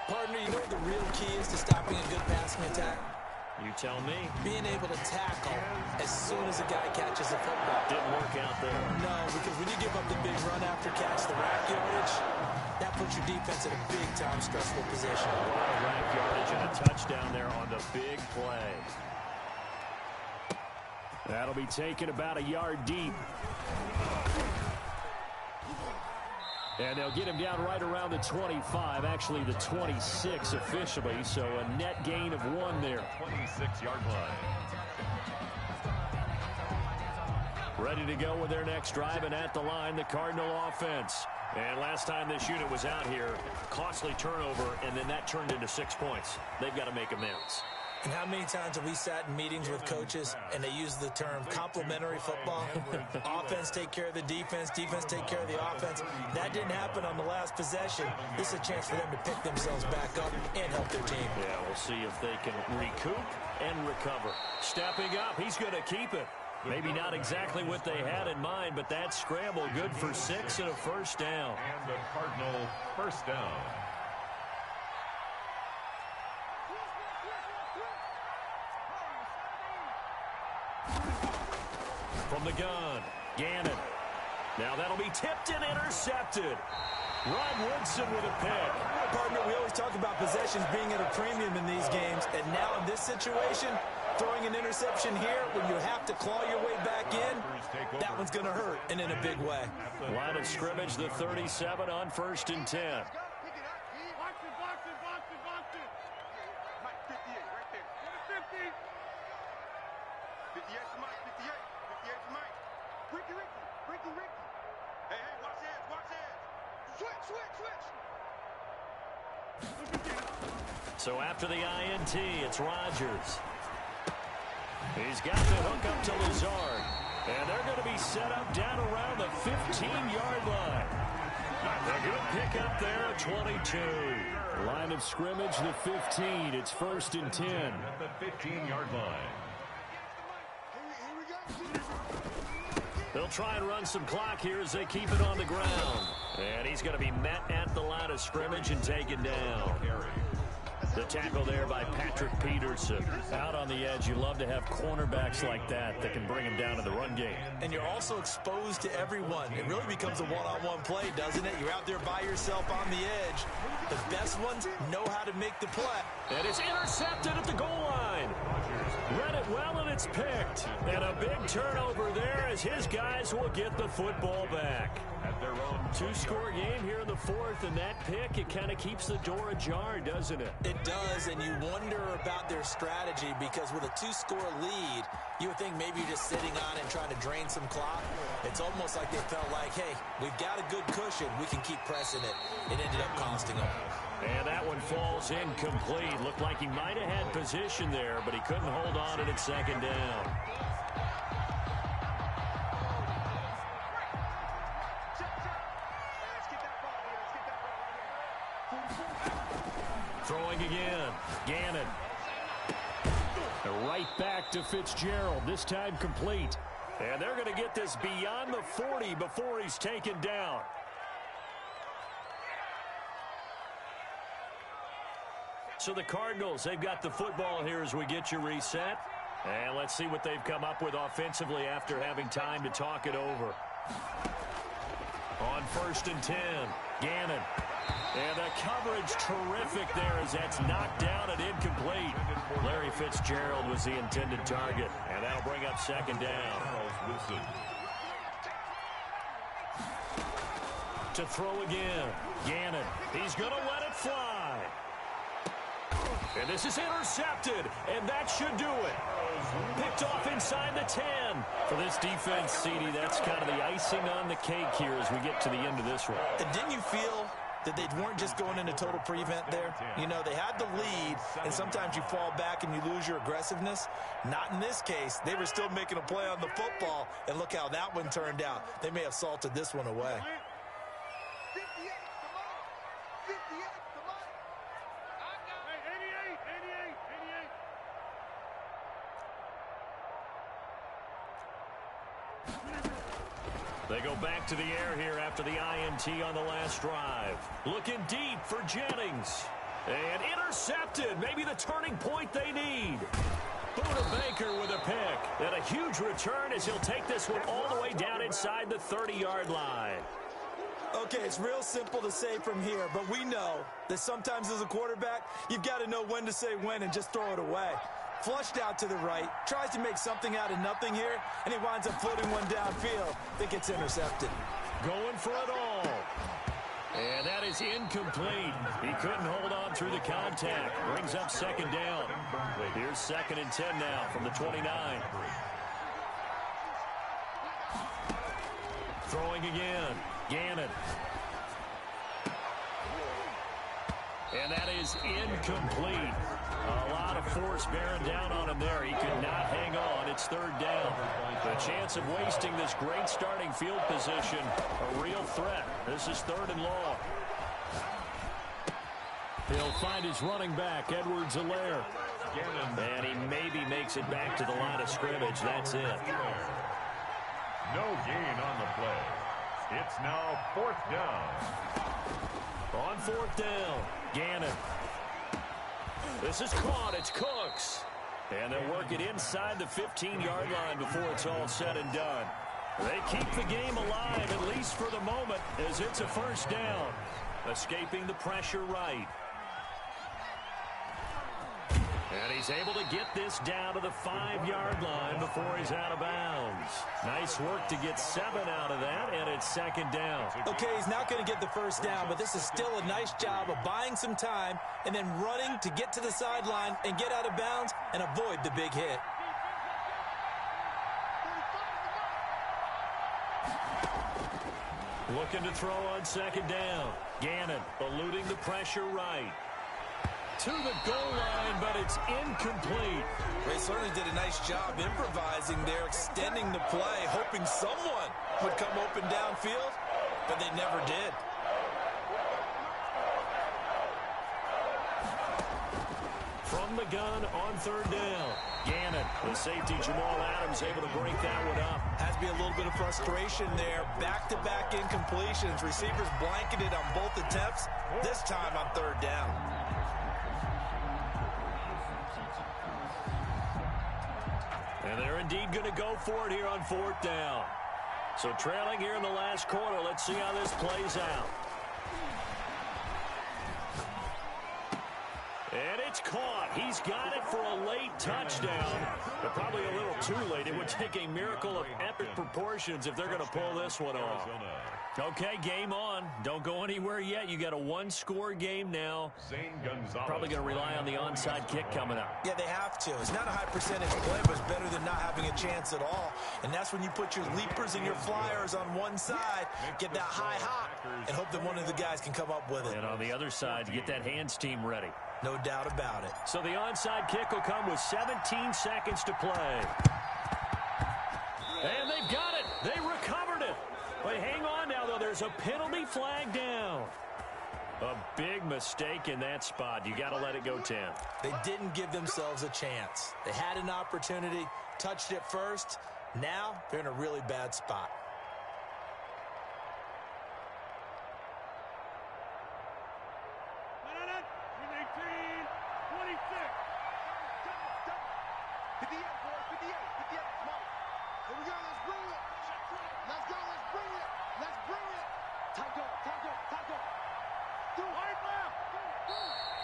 Partner, you know what the real key is to stopping a good passing attack? You tell me. Being able to tackle as soon as a guy catches the football. Didn't work out there. No, because when you give up the big run after catch, the rack yardage, that puts your defense in a big-time stressful position. A lot of rack yardage and a touchdown there on the big play. That'll be taken about a yard deep. And they'll get him down right around the 25, actually the 26 officially, so a net gain of 1 there. 26-yard line. Ready to go with their next drive, and at the line, the Cardinal offense. And last time this unit was out here, costly turnover, and then that turned into 6 points. They've got to make amends. And how many times have we sat in meetings with coaches and they use the term complementary football? Offense take care of the defense, defense take care of the offense. That didn't happen on the last possession. This is a chance for them to pick themselves back up and help their team. Yeah, we'll see if they can recoup and recover. Stepping up, he's going to keep it. Maybe not exactly what they had in mind, but that scramble good for 6 and a 1st down. And the Cardinal 1st down. From the gun, Gannon. Now that'll be tipped and intercepted. Rod Woodson with a pick. Partner, we always talk about possessions being at a premium in these games, and now in this situation, throwing an interception here when you have to claw your way back in, that one's going to hurt, and in a big way. Line of scrimmage, the 37 on 1st and 10. So after the INT, it's Rodgers. He's got the hook up to Lazard. And they're going to be set up down around the 15-yard line. They're going to pick up there at 22. Line of scrimmage, the 15. It's 1st and 10. At the 15-yard line. They'll try and run some clock here as they keep it on the ground. And he's going to be met at the line of scrimmage and taken down. The tackle there by Patrick Peterson. Out on the edge, you love to have cornerbacks like that that can bring him down in the run game. And you're also exposed to everyone. It really becomes a one-on-one play, doesn't it? You're out there by yourself on the edge. The best ones know how to make the play. And it's intercepted at the goal line. Read it well, and it's picked. And a big turnover there as his guys will get the football back. At their own Two-score game here in the 4th, and that pick, it kind of keeps the door ajar, doesn't it? It does, and you wonder about their strategy because with a 2-score lead, you would think maybe you're just sitting on it and trying to drain some clock. It's almost like they felt like, hey, we've got a good cushion. We can keep pressing it. It ended up costing them. And that one falls incomplete. Looked like he might have had position there, but he couldn't hold on to it at 2nd down. Throwing again. Gannon. Right back to Fitzgerald. This time complete. And they're going to get this beyond the 40 before he's taken down. So the Cardinals, they've got the football here as we get you reset. And let's see what they've come up with offensively after having time to talk it over. On 1st and 10, Gannon. And the coverage terrific there as that's knocked down and incomplete. Larry Fitzgerald was the intended target. And that'll bring up 2nd down. To throw again. Gannon. He's going to let it fly. And this is intercepted. And that should do it. Picked off inside the 10. For this defense, CD, that's kind of the icing on the cake here as we get to the end of this one. And didn't you feel that they weren't just going into total prevent there? You know, they had the lead, and sometimes you fall back and you lose your aggressiveness. Not in this case. They were still making a play on the football, and look how that one turned out. They may have salted this one away. They go back to the air here after the INT on the last drive. Looking deep for Jennings. And intercepted. Maybe the turning point they need. Buda Baker with a pick. And a huge return as he'll take this one all the way down inside the 30-yard line. Okay, it's real simple to say from here, but we know that sometimes as a quarterback, you've got to know when to say when and just throw it away. Flushed out to the right, tries to make something out of nothing here, and he winds up floating one downfield that gets intercepted. Going for it all. And that is incomplete. He couldn't hold on through the contact. Brings up 2nd down. Here's 2nd and 10 now from the 29. Throwing again. Gannon. And that is incomplete. A lot of force bearing down on him there. He could not hang on. It's 3rd down. The chance of wasting this great starting field position, a real threat. This is 3rd and long. He'll find his running back, Edwards-Helaire. And he maybe makes it back to the line of scrimmage. That's it. No gain on the play. It's now 4th down. On 4th down, Gannon. This is caught. It's Cooks. And they'll work it inside the 15-yard line before it's all said and done. They keep the game alive, at least for the moment, as it's a first down. Escaping the pressure right. And he's able to get this down to the 5-yard line before he's out of bounds. Nice work to get 7 out of that, and it's second down. Okay, he's not going to get the first down, but this is still a nice job of buying some time and then running to get to the sideline and get out of bounds and avoid the big hit. Looking to throw on second down. Gannon eluding the pressure right. To the goal line, but it's incomplete. They certainly did a nice job improvising there, extending the play, hoping someone would come open downfield, but they never did. From the gun on third down. Gannon, the safety Jamal Adams, able to break that one up. Has to be a little bit of frustration there. Back-to-back incompletions. Receivers blanketed on both attempts, this time on third down. And they're indeed going to go for it here on fourth down. So trailing here in the last quarter. Let's see how this plays out. And it's caught. He's got it for a late touchdown. But probably a little too late. It would take a miracle of epic proportions if they're going to pull this one off. Okay, game on. Don't go anywhere yet. You got a one-score game now. Probably going to rely on the onside kick coming up. Yeah, they have to. It's not a high percentage play, but it's better than not having a chance at all. And that's when you put your leapers and your flyers on one side, get that high hop, and hope that one of the guys can come up with it. And on the other side, get that hands team ready. No doubt about it. So the onside kick will come with 17 seconds to play. And they've got it. They recovered it. But hang on now, though. There's a penalty flag down. A big mistake in that spot. You got to let it go 10. They didn't give themselves a chance. They had an opportunity, touched it first. Now they're in a really bad spot.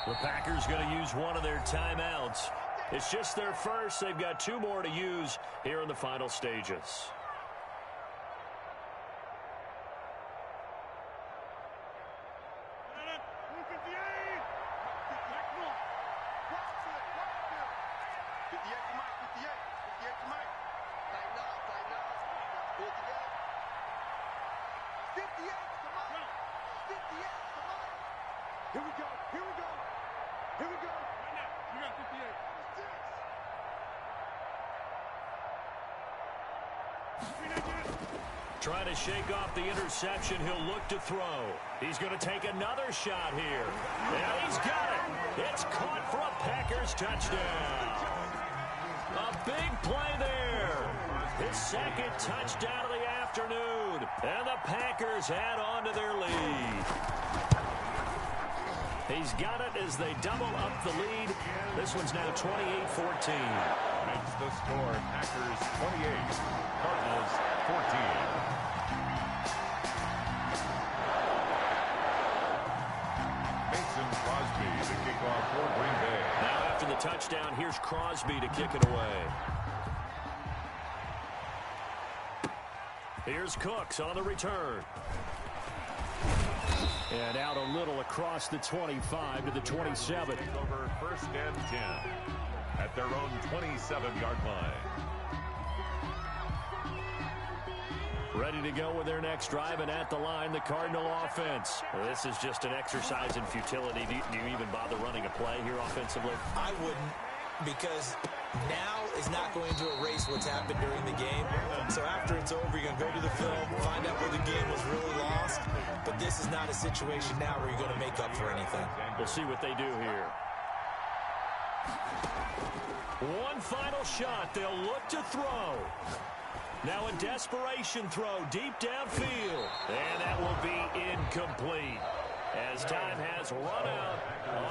The Packers going to use one of their timeouts. It's just their first. They've got 2 more to use here in the final stages. Trying to shake off the interception. He'll look to throw. He's going to take another shot here. And he's got it. It's caught for a Packers touchdown. A big play there. His second touchdown of the afternoon. And the Packers add on to their lead. He's got it as they double up the lead. This one's now 28-14. Makes the score Packers 28, Cardinals 14. Crosby to kick off for Green Bay. Now after the touchdown, here's Crosby to kick it away. Here's Cooks on the return. And out a little across the 25 to the 27. Over first and 10 at their own 27-yard line. Ready to go with their next drive, and at the line, the Cardinal offense. Well, this is just an exercise in futility. Do you even bother running a play here offensively? I wouldn't, because now is not going to erase what's happened during the game. So after it's over, you're going to go to the film, find out where the game was really lost. But this is not a situation now where you're going to make up for anything. We'll see what they do here. One final shot. They'll look to throw. Now a desperation throw deep downfield. And that will be incomplete as time has run out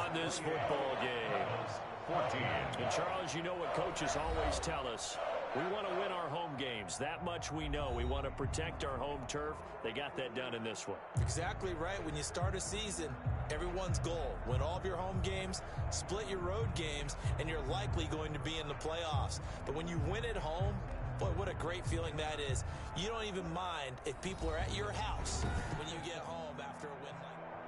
on this football game. 14. And Charles, you know what coaches always tell us. We want to win our home games. That much we know. We want to protect our home turf. They got that done in this one. Exactly right. When you start a season, everyone's goal: win all of your home games, split your road games, and you're likely going to be in the playoffs. But when you win at home, boy, what a great feeling that is. You don't even mind if people are at your house when you get home after a win like that.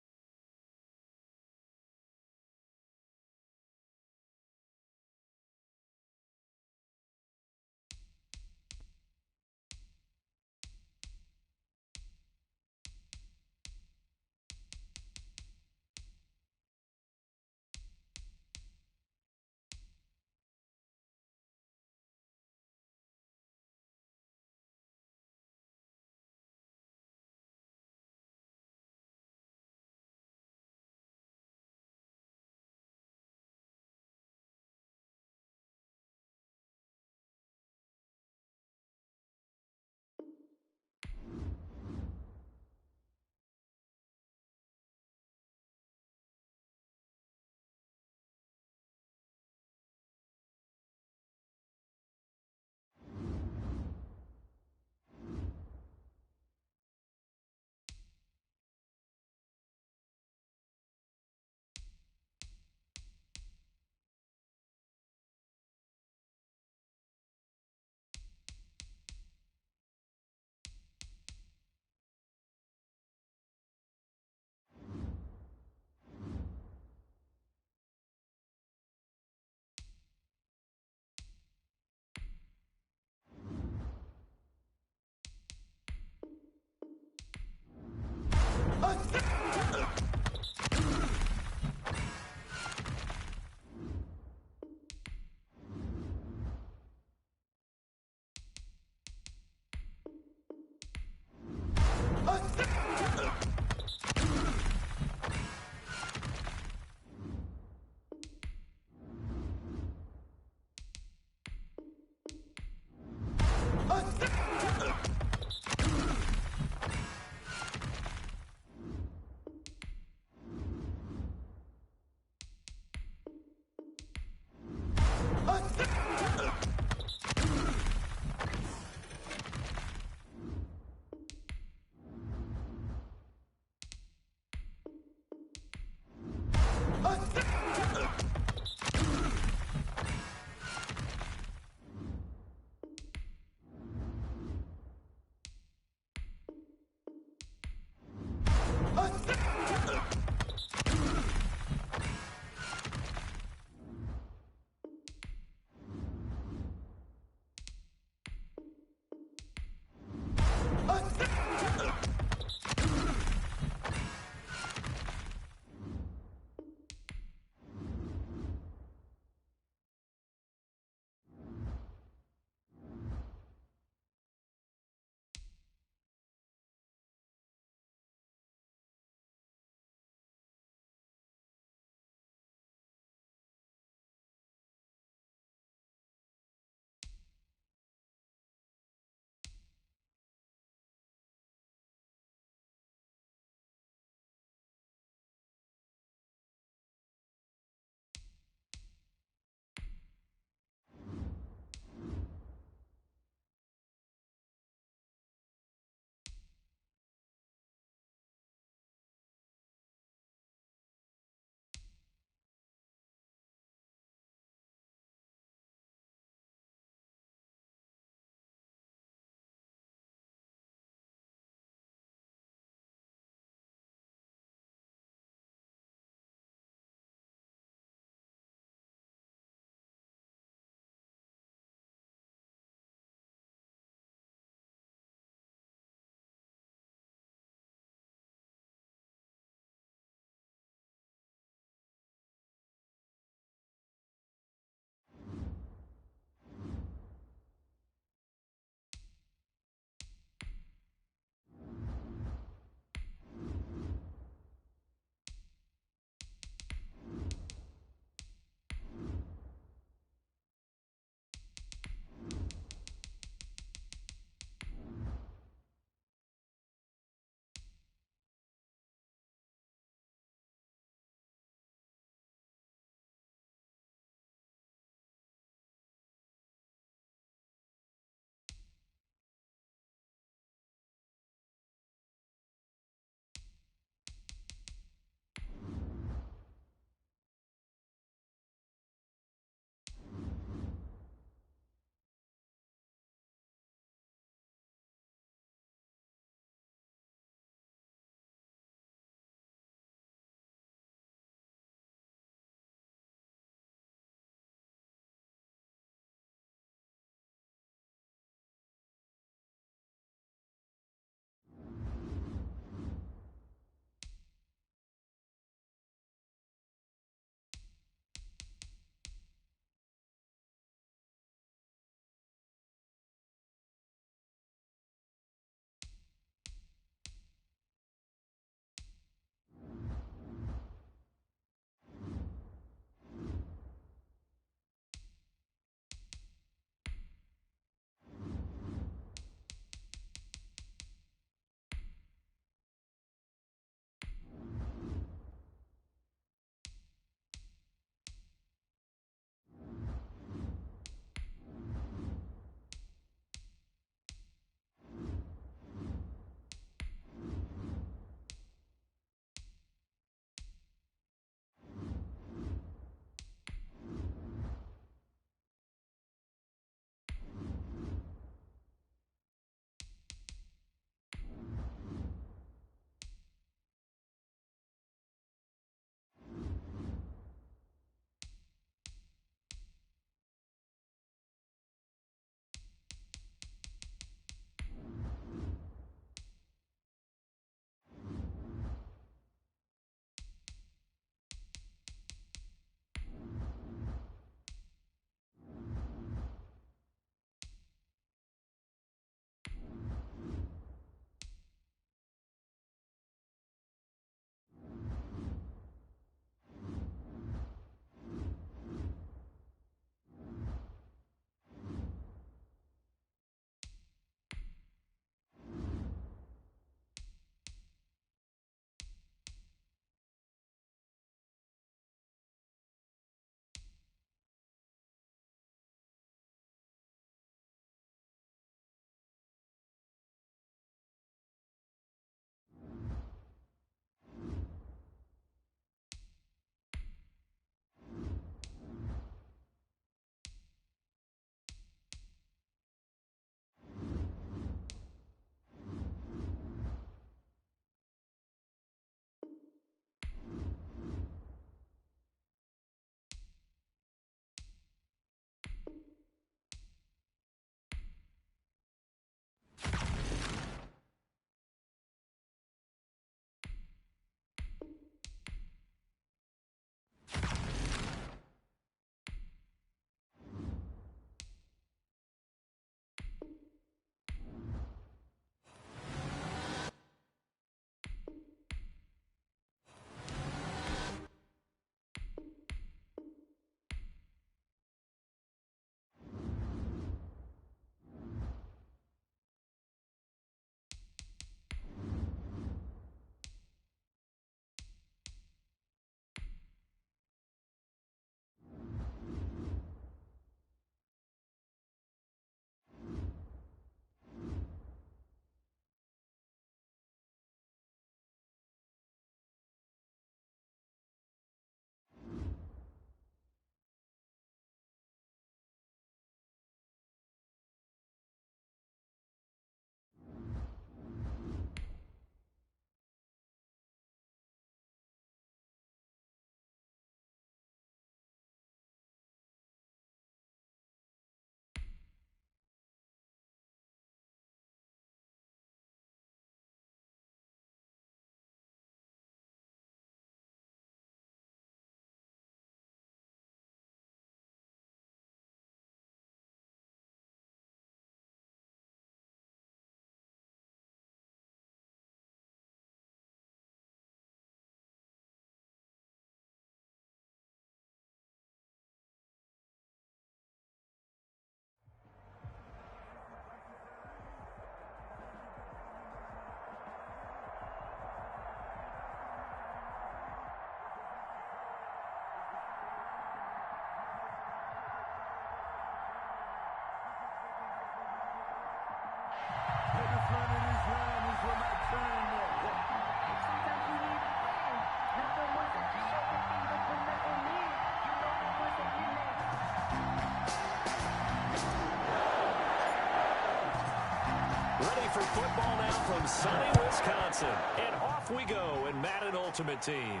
for football now from sunny Wisconsin. And off we go in Madden Ultimate Team.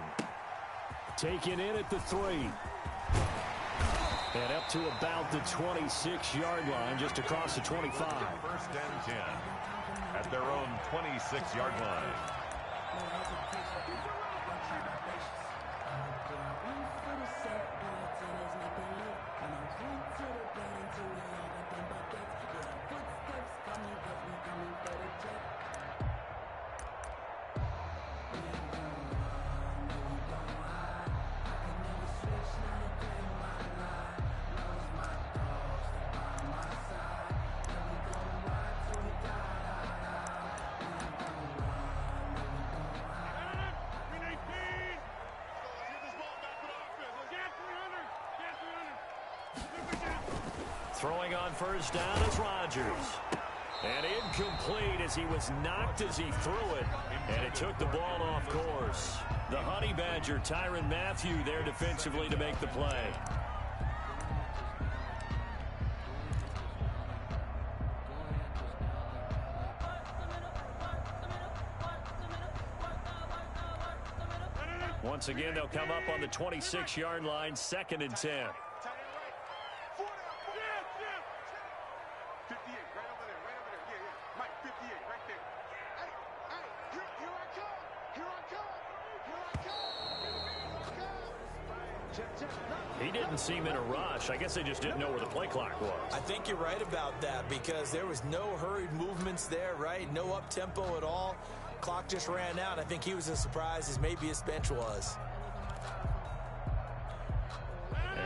Taken in at the 3. And up to about the 26-yard line, just across the 25. First and 10 at their own 26-yard line. Throwing on first down is Rodgers. And incomplete as he was knocked as he threw it. And it took the ball off course. The Honey Badger, Tyrann Mathieu, there defensively to make the play. Once again, they'll come up on the 26-yard line, 2nd and 10. He didn't seem in a rush. I guess they just didn't know where the play clock was. I think you're right about that because there was no hurried movements there, right? No up-tempo at all. Clock just ran out. I think he was as surprised as maybe his bench was.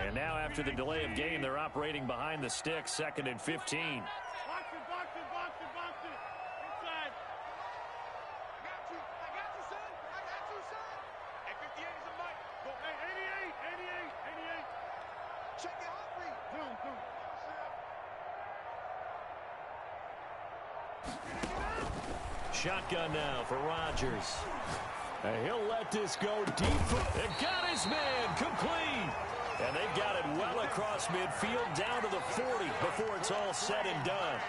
And now after the delay of game, they're operating behind the sticks, 2nd and 15. Box it, box it, box it, box it. Inside. I got you, son. I got you, son. Hey, 58 is a mic. Go, hey, 88. Check your heart rate. Zoom. Shotgun now for Rodgers. And he'll let this go deep. It got his man complete. And they've got it well across midfield down to the 40 before it's all said and done.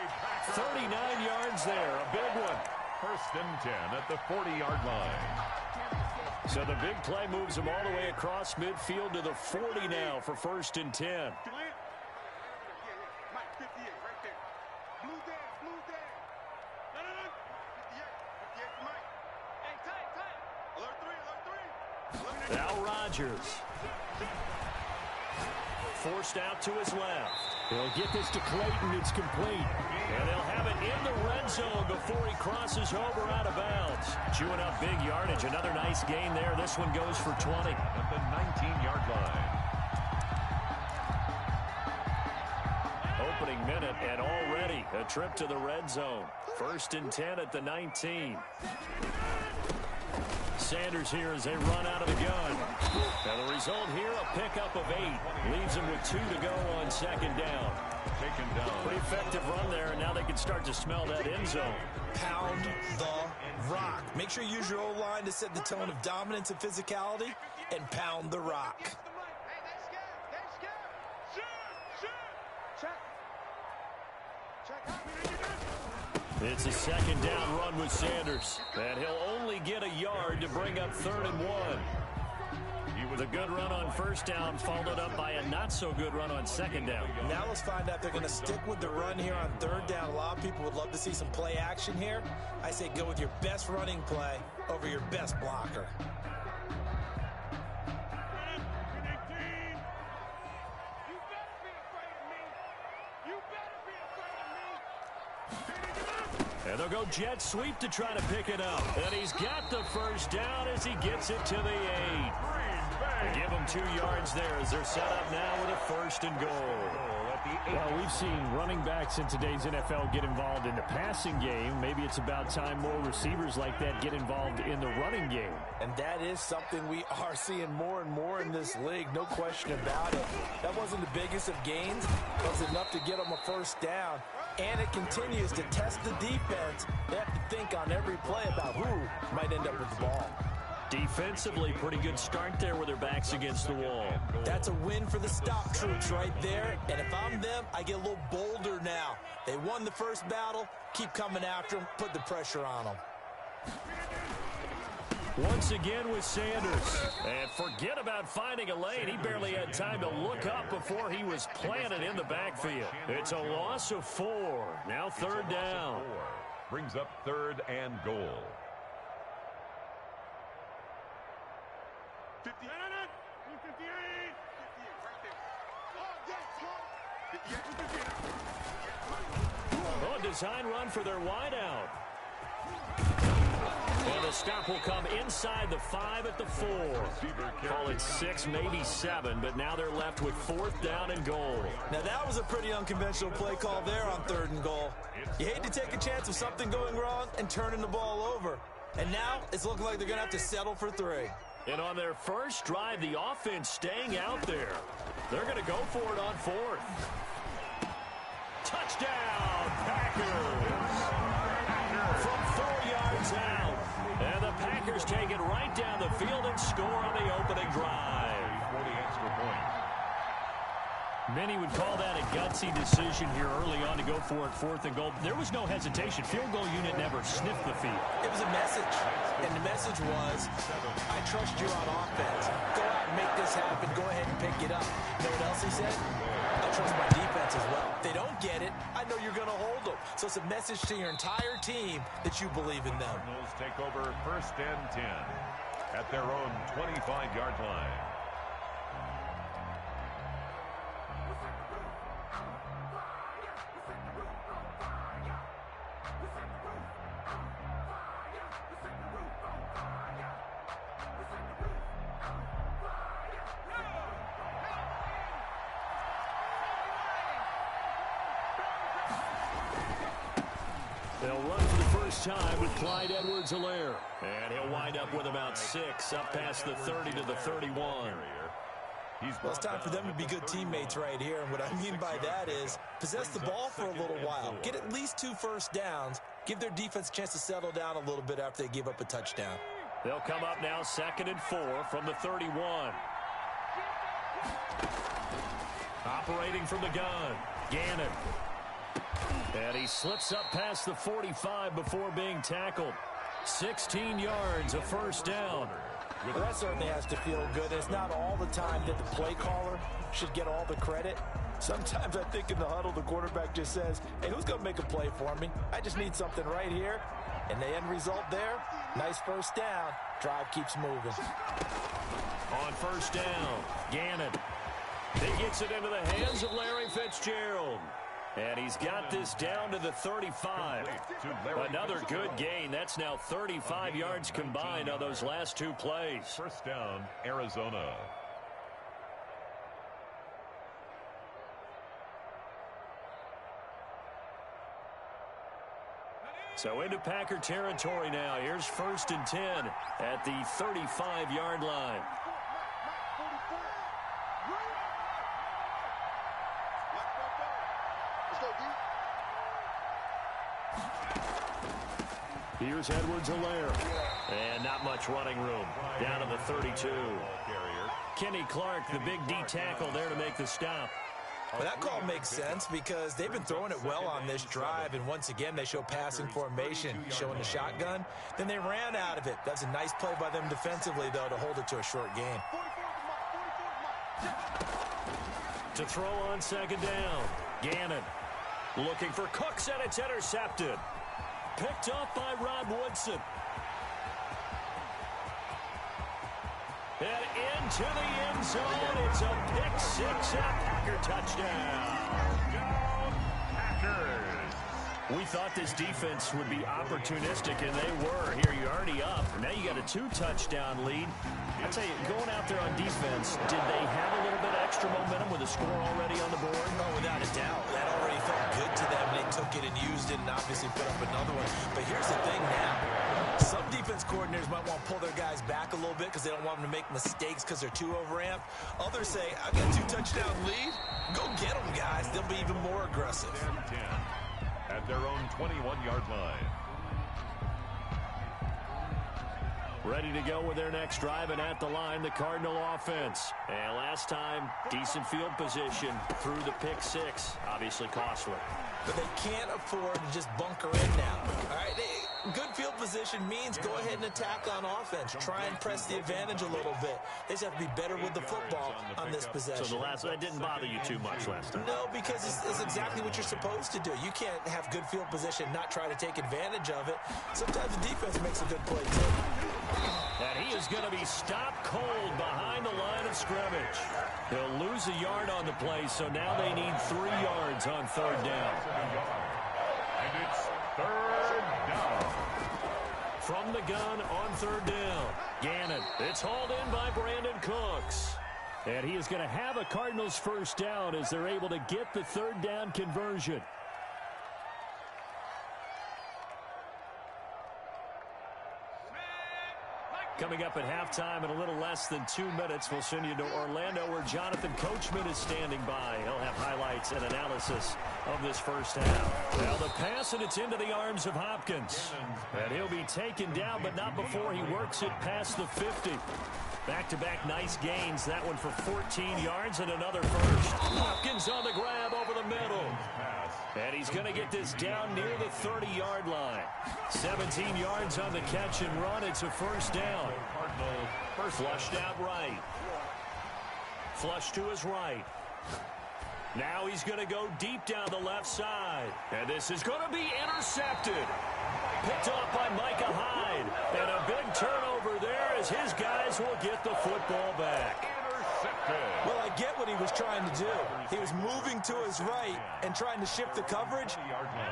39 yards there, a big one. First and 10 at the 40-yard line. So the big play moves them all the way across midfield to the 40 now for 1st and 10. Mike, 58, right there. Blue down. 58, Mike. Hey, tight. Alert 3. Now Rodgers. Forced out to his left. They'll get this to Clayton. It's complete. And they'll have it in the red zone before he crosses over out of bounds. Chewing up big yardage. Another nice gain there. This one goes for 20. At the 19-yard line. Opening minute and already a trip to the red zone. 1st and 10 at the 19. Sanders here as they run out of the gun. Now the result here, a pickup of 8. Leaves them with 2 to go on 2nd down. Taken down. Pretty effective run there, and now they can start to smell that end zone. Pound the rock. Make sure you use your O-line to set the tone of dominance and physicality, and pound the rock. Hey, they scared. Shoot. Check. It's a 2nd down run with Sanders. And he'll only get a yard to bring up 3rd and 1. The good run on 1st down followed up by a not-so-good run on 2nd down. Now let's find out if they're going to stick with the run here on 3rd down. A lot of people would love to see some play action here. I say go with your best running play over your best blocker. And they'll go jet sweep to try to pick it up. And he's got the 1st down as he gets it to the 8. They give him 2 yards there as they're set up now with a 1st and goal. Well, we've seen running backs in today's NFL get involved in the passing game. Maybe it's about time more receivers like that get involved in the running game. And that is something we are seeing more and more in this league, no question about it. That wasn't the biggest of gains. It was enough to get them a 1st down. And it continues to test the defense. They have to think on every play about who might end up with the ball. Defensively, pretty good start there with their backs against the wall. That's a win for the stop troops right there. And if I'm them, I get a little bolder now. They won the first battle. Keep coming after them. Put the pressure on them. Once again with Sanders. And forget about finding a lane. He barely had time to look up before he was planted in the backfield. It's a loss of 4. Now third down. Brings up 3rd and goal. 58. 58. 58 right there. Oh, a design run for their wideout. And the stop will come inside the 5 at the 4. Call it 6, maybe 7, but now they're left with 4th down and goal. Now that was a pretty unconventional play call there on 3rd and goal. You hate to take a chance of something going wrong and turning the ball over. And now it's looking like they're going to have to settle for 3. And on their first drive, the offense staying out there. They're going to go for it on 4th. Touchdown, Packers! From 4 yards out. And the Packers take it right down the field and score on the opening drive. 40 extra points. Many would call that a gutsy decision here early on to go for it 4th and goal. There was no hesitation. Field goal unit never sniffed the field. It was a message, and the message was, I trust you on offense. Go out and make this happen. Go ahead and pick it up. You know what else he said? I trust my defense as well. If they don't get it, I know you're going to hold them. So it's a message to your entire team that you believe in them. Cardinals take over 1st and 10 at their own 25-yard line. They'll run for the first time with Clyde Edwards-Helaire. And he'll wind up with about 6 up past the 30 to the 31. Well, it's time for them to be good teammates right here. And what I mean by that is possess the ball for a little while. Get at least 2 first downs. Give their defense a chance to settle down a little bit after they give up a touchdown. They'll come up now 2nd and 4 from the 31. Operating from the gun, Gannon. And he slips up past the 45 before being tackled. 16 yards, a first down. Well, that certainly has to feel good. It's not all the time that the play caller should get all the credit. Sometimes I think in the huddle, the quarterback just says, hey, who's going to make a play for me? I just need something right here. And the end result there, nice first down. Drive keeps moving. On first down, Gannon. He gets it into the hands of Larry Fitzgerald. And he's got this down to the 35. Another good gain. That's now 35 yards combined on those last 2 plays. First down, Arizona. So into Packer territory now. Here's 1st and 10 at the 35-yard line. Here's Edwards-Helaire. And not much running room. Down to the 32. Kenny Clark, the big D tackle there to make the stop. Well, that call makes sense because they've been throwing it well on this drive, and once again they show passing formation, showing the shotgun. Then they ran out of it. That's a nice play by them defensively, though, to hold it to a short gain. To throw on 2nd down, Gannon looking for Cooks, and it's intercepted. Picked off by Rod Woodson. And into the end zone. It's a pick 6 and a Packer touchdown. Packers. We thought this defense would be opportunistic, and they were. Here, you're already up. Now you got a 2-touchdown lead. I tell you, going out there on defense, did they have a little bit of extra momentum with a score already on the board? Oh, without a doubt. That already felt good to them. They took it and used it and obviously put up another one. But here's the thing now. Some defense coordinators might want to pull their guys back a little bit because they don't want them to make mistakes because they're too overamped. Others say, I've got a 2-touchdown lead. Go get them, guys. They'll be even more aggressive. 10 at their own 21-yard line. Ready to go with their next drive, and at the line, the Cardinal offense. And last time, decent field position through the pick six. Obviously costly. But they can't afford to just bunker in now. All right, good field position means go ahead and attack on offense. Try and press the advantage a little bit. They just have to be better with the football on this possession. So that didn't bother you too much last time? No, because it's exactly what you're supposed to do. You can't have good field position, not try to take advantage of it. Sometimes the defense makes a good play, too. And he is going to be stopped cold behind the line of scrimmage. He'll lose a yard on the play, so now they need 3 yards on third down. And it's third down. From the gun on third down, Gannon. It's hauled in by Brandon Cooks. And he is going to have a Cardinals first down as they're able to get the third down conversion. Coming up at halftime in a little less than 2 minutes, we'll send you to Orlando where Jonathan Coachman is standing by. He'll have highlights and analysis of this first half. Now the pass, and it's into the arms of Hopkins. And he'll be taken down, but not before he works it past the 50. Back-to-back nice gains. That one for 14 yards and another first. Hopkins on the grab over the middle. And he's going to get this down near the 30-yard line. 17 yards on the catch and run. It's a first down. Flushed out right. Flush to his right. Now he's going to go deep down the left side. And this is going to be intercepted. Picked off by Micah Hyde. And a big turnover there as his guys will get the football back. Well, I get what he was trying to do. He was moving to his right and trying to shift the coverage,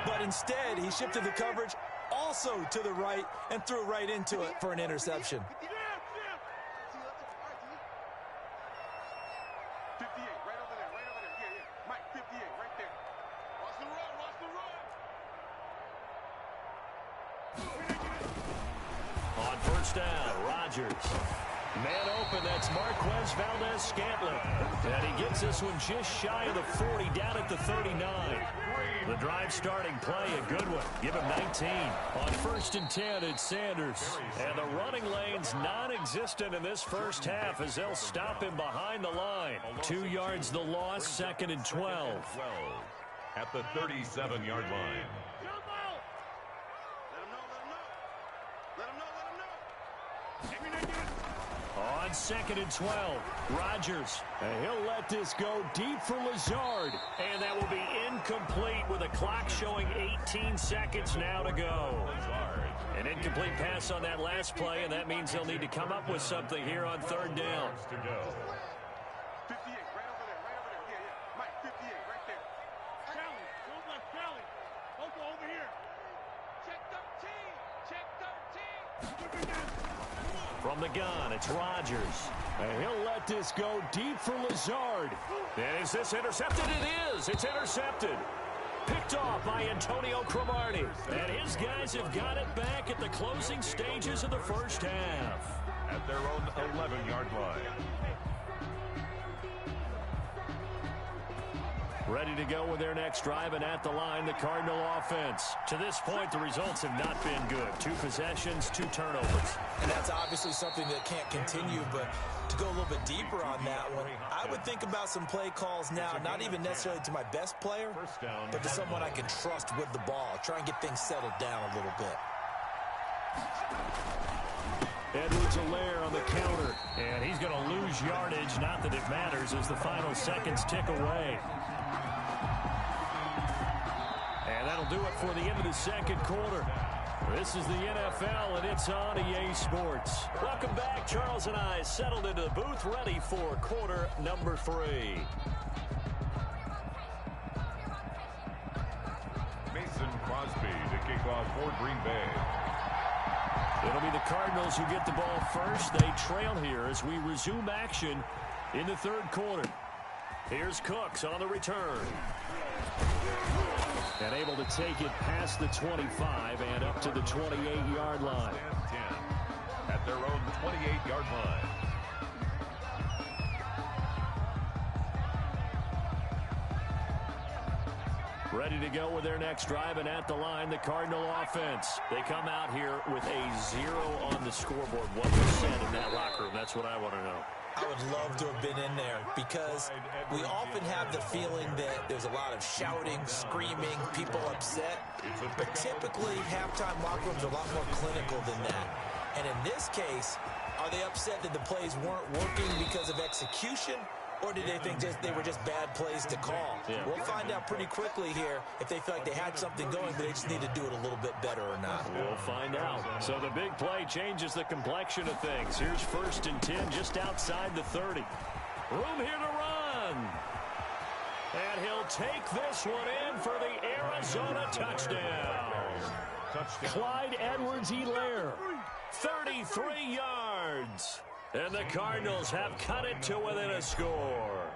but instead he shifted the coverage also to the right and threw right into it for an interception. 58, right over there. Yeah. Mike, 58, right there. Watch the run. On first down, Rodgers. Man open, that's Marquez Valdez-Scantling. And he gets this one just shy of the 40, down at the 39. The drive starting play, a good one. Give him 19. On first and 10, it's Sanders. And the running lane's non-existent in this first half as they'll stop him behind the line. 2 yards the loss, second and 12. At the 37-yard line. On second and 12, Rodgers. And he'll let this go deep for Lazard. And that will be incomplete with a clock showing 18 seconds now to go. An incomplete pass on that last play, and that means they'll need to come up with something here on third down. 58, right over there. Yeah. Mike, 58, right there. Charlie, go back, Charlie. Over here. Check 13. From the gun, it's Rodgers. And he'll let this go deep for Lazard. And is this intercepted? It is. It's intercepted. Picked off by Antonio Cromartie. And his guys have got it back at the closing stages of the first half. At their own 11-yard line. Ready to go with their next drive, and at the line, the Cardinal offense. To this point, the results have not been good. 2 possessions, 2 turnovers. And that's obviously something that can't continue, but to go a little bit deeper on that one, I would think about some play calls now, not even necessarily to my best player, but to someone I can trust with the ball. Try and get things settled down a little bit. Edwards-Helaire on the counter, and he's going to lose yardage. Not that it matters as the final seconds tick away. And that'll do it for the end of the second quarter. This is the NFL, and it's on EA Sports. Welcome back. Charles and I settled into the booth, ready for quarter number 3. Mason Crosby to kick off for Green Bay. It'll be the Cardinals who get the ball first. They trail here as we resume action in the third quarter. Here's Cooks on the return. And able to take it past the 25 and up to the 28-yard line. At their own 28-yard line. Ready to go with their next drive, and at the line, the Cardinal offense. They come out here with a 0 on the scoreboard. What was said in that locker room? That's what I want to know. I would love to have been in there because we often have the feeling that there's a lot of shouting, screaming, people upset. But typically, halftime locker rooms are a lot more clinical than that. And in this case, are they upset that the plays weren't working because of execution? Or did they think they were just bad plays to call? Yeah. We'll find out pretty quickly here if they feel like they had something going, but they just need to do it a little bit better or not. We'll find out. So the big play changes the complexion of things. Here's 1st and 10 just outside the 30. Room here to run. And he'll take this one in for the Arizona touchdown. Clyde Edwards-Helaire, 33 yards. And the Cardinals have cut it to within a score.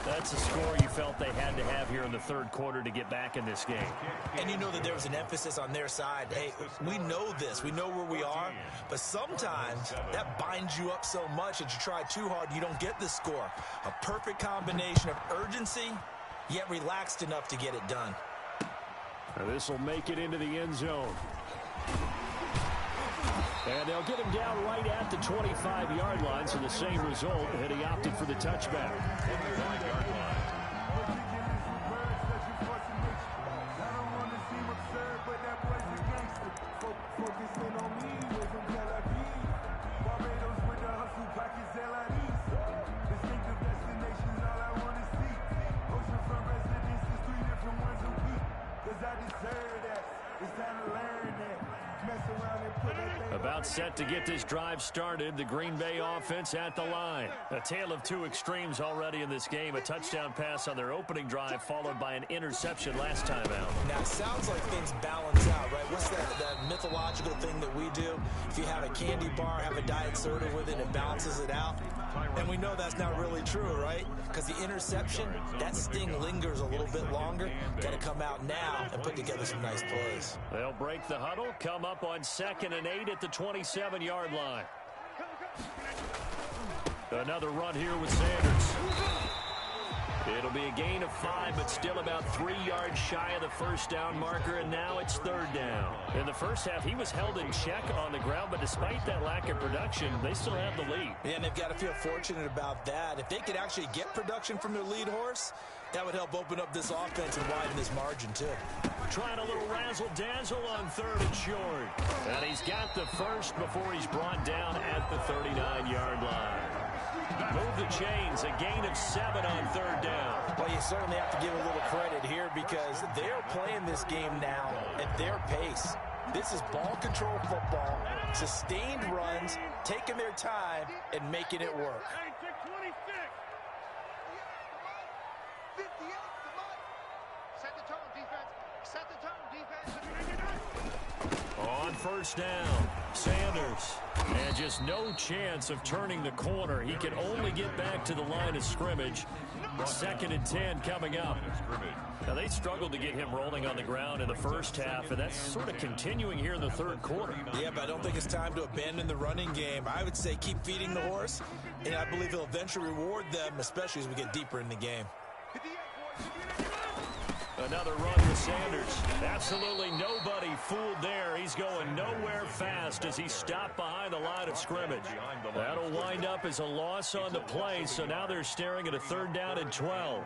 That's a score you felt they had to have here in the third quarter to get back in this game. And you know that there was an emphasis on their side. Hey, we know this. We know where we are. But sometimes that binds you up so much that you try too hard, you don't get the score. A perfect combination of urgency, yet relaxed enough to get it done. Now this will make it into the end zone. And they'll get him down right at the 25-yard line, so the same result, and he opted for the touchback. 25-yard line. About set to get this drive started, the Green Bay offense at the line. A tale of two extremes already in this game. A touchdown pass on their opening drive, followed by an interception last time out. Now, it sounds like things balance out, right? What's that mythological thing that we do? If you have a candy bar, have a diet soda with it, it balances it out. And we know that's not really true, right? Because the interception, that sting lingers a little bit longer. Got to come out now and put together some nice plays. They'll break the huddle, come up on 2nd and 8 at the 27-yard line. Another run here with Sanders. It'll be a gain of 5, but still about 3 yards shy of the first down marker, and now it's 3rd down. In the first half, he was held in check on the ground, but despite that lack of production, they still have the lead. Yeah, and they've got to feel fortunate about that. If they could actually get production from their lead horse, that would help open up this offense and widen this margin, too. Trying a little razzle-dazzle on 3rd and short. And he's got the first before he's brought down at the 39-yard line. Move the chains, a gain of 7 on 3rd down. Well, you certainly have to give a little credit here because they're playing this game now at their pace. This is ball control football, sustained runs, taking their time, and making it work. On 1st down, Sanders. And just no chance of turning the corner. He can only get back to the line of scrimmage. 2nd and 10 coming up. Now, they struggled to get him rolling on the ground in the first half, and that's sort of continuing here in the third quarter. Yeah, but I don't think it's time to abandon the running game. I would say keep feeding the horse, and I believe he'll eventually reward them, especially as we get deeper in the game. Another run with Sanders. Absolutely nobody fooled there. He's going nowhere fast as he stopped behind the line of scrimmage. That'll wind up as a loss on the play, so now they're staring at a 3rd down and 12.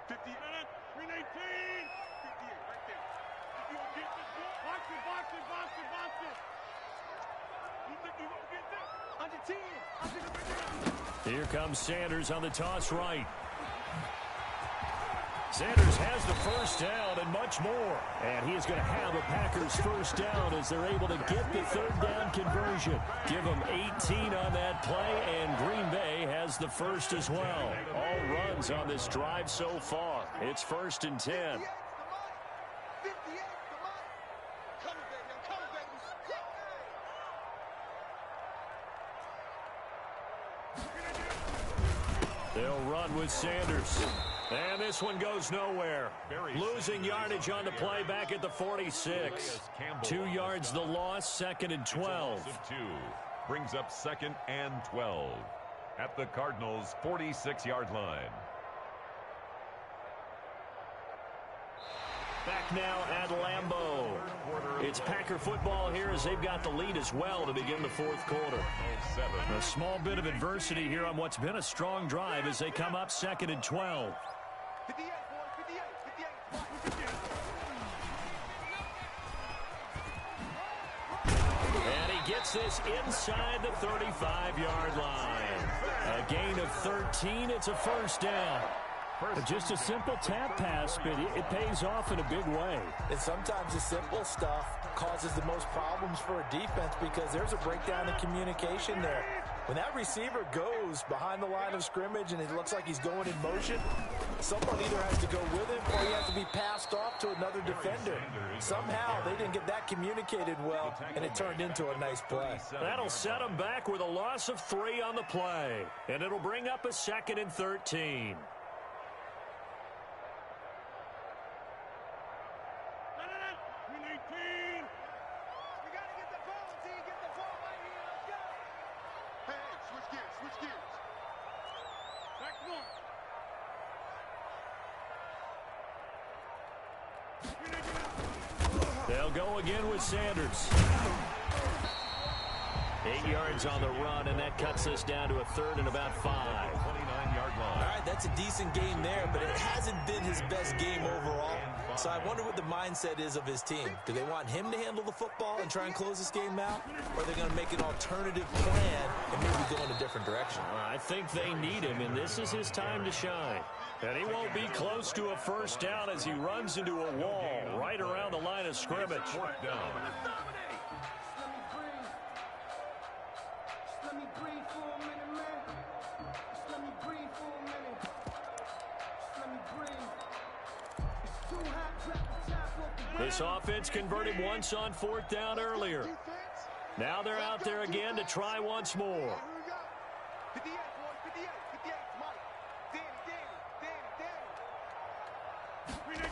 50 minutes, 319, 58 right there. If you don't get this ball, box it, box it, box it, box it. You think you won't get this? Under 10, under the Here comes Sanders on the toss right. Sanders has the first down and much more. And he is going to have a Packers first down as they're able to get the 3rd down conversion. Give them 18 on that play, and Green Bay has the first as well. All runs on this drive so far. It's 1st and 10. They'll run with Sanders. And this one goes nowhere. Losing yardage on the play back at the 46. 2 yards the loss, 2nd and 12. brings up 2nd and 12 at the Cardinals' 46-yard line. Back now at Lambeau. It's Packer football here as they've got the lead as well to begin the fourth quarter. A small bit of adversity here on what's been a strong drive as they come up 2nd and 12. 58, boys, 58, 58. And he gets this inside the 35-yard line. A gain of 13. It's a first down. Just a simple tap pass, but it pays off in a big way. And sometimes the simple stuff causes the most problems for a defense because there's a breakdown in communication there. When that receiver goes behind the line of scrimmage and it looks like he's going in motion, someone either has to go with him or he has to be passed off to another defender. Somehow they didn't get that communicated well, and it turned into a nice play. That'll set him back with a loss of 3 on the play, and it'll bring up a 2nd and 13. They'll go again with Sanders. 8 yards on the run, and that cuts us down to a 3rd and about 5. 29-yard line. All right, that's a decent game there, but it hasn't been his best game overall. So I wonder what the mindset is of his team. Do they want him to handle the football and try and close this game out? Or are they going to make an alternative plan and maybe go in a different direction? I think they need him, and this is his time to shine. And he won't be close to a first down as he runs into a wall right around the line of scrimmage. 4th down. This offense converted once on 4th down earlier. Now they're out there again to try once more. 58, boys, 58, 58. Danny.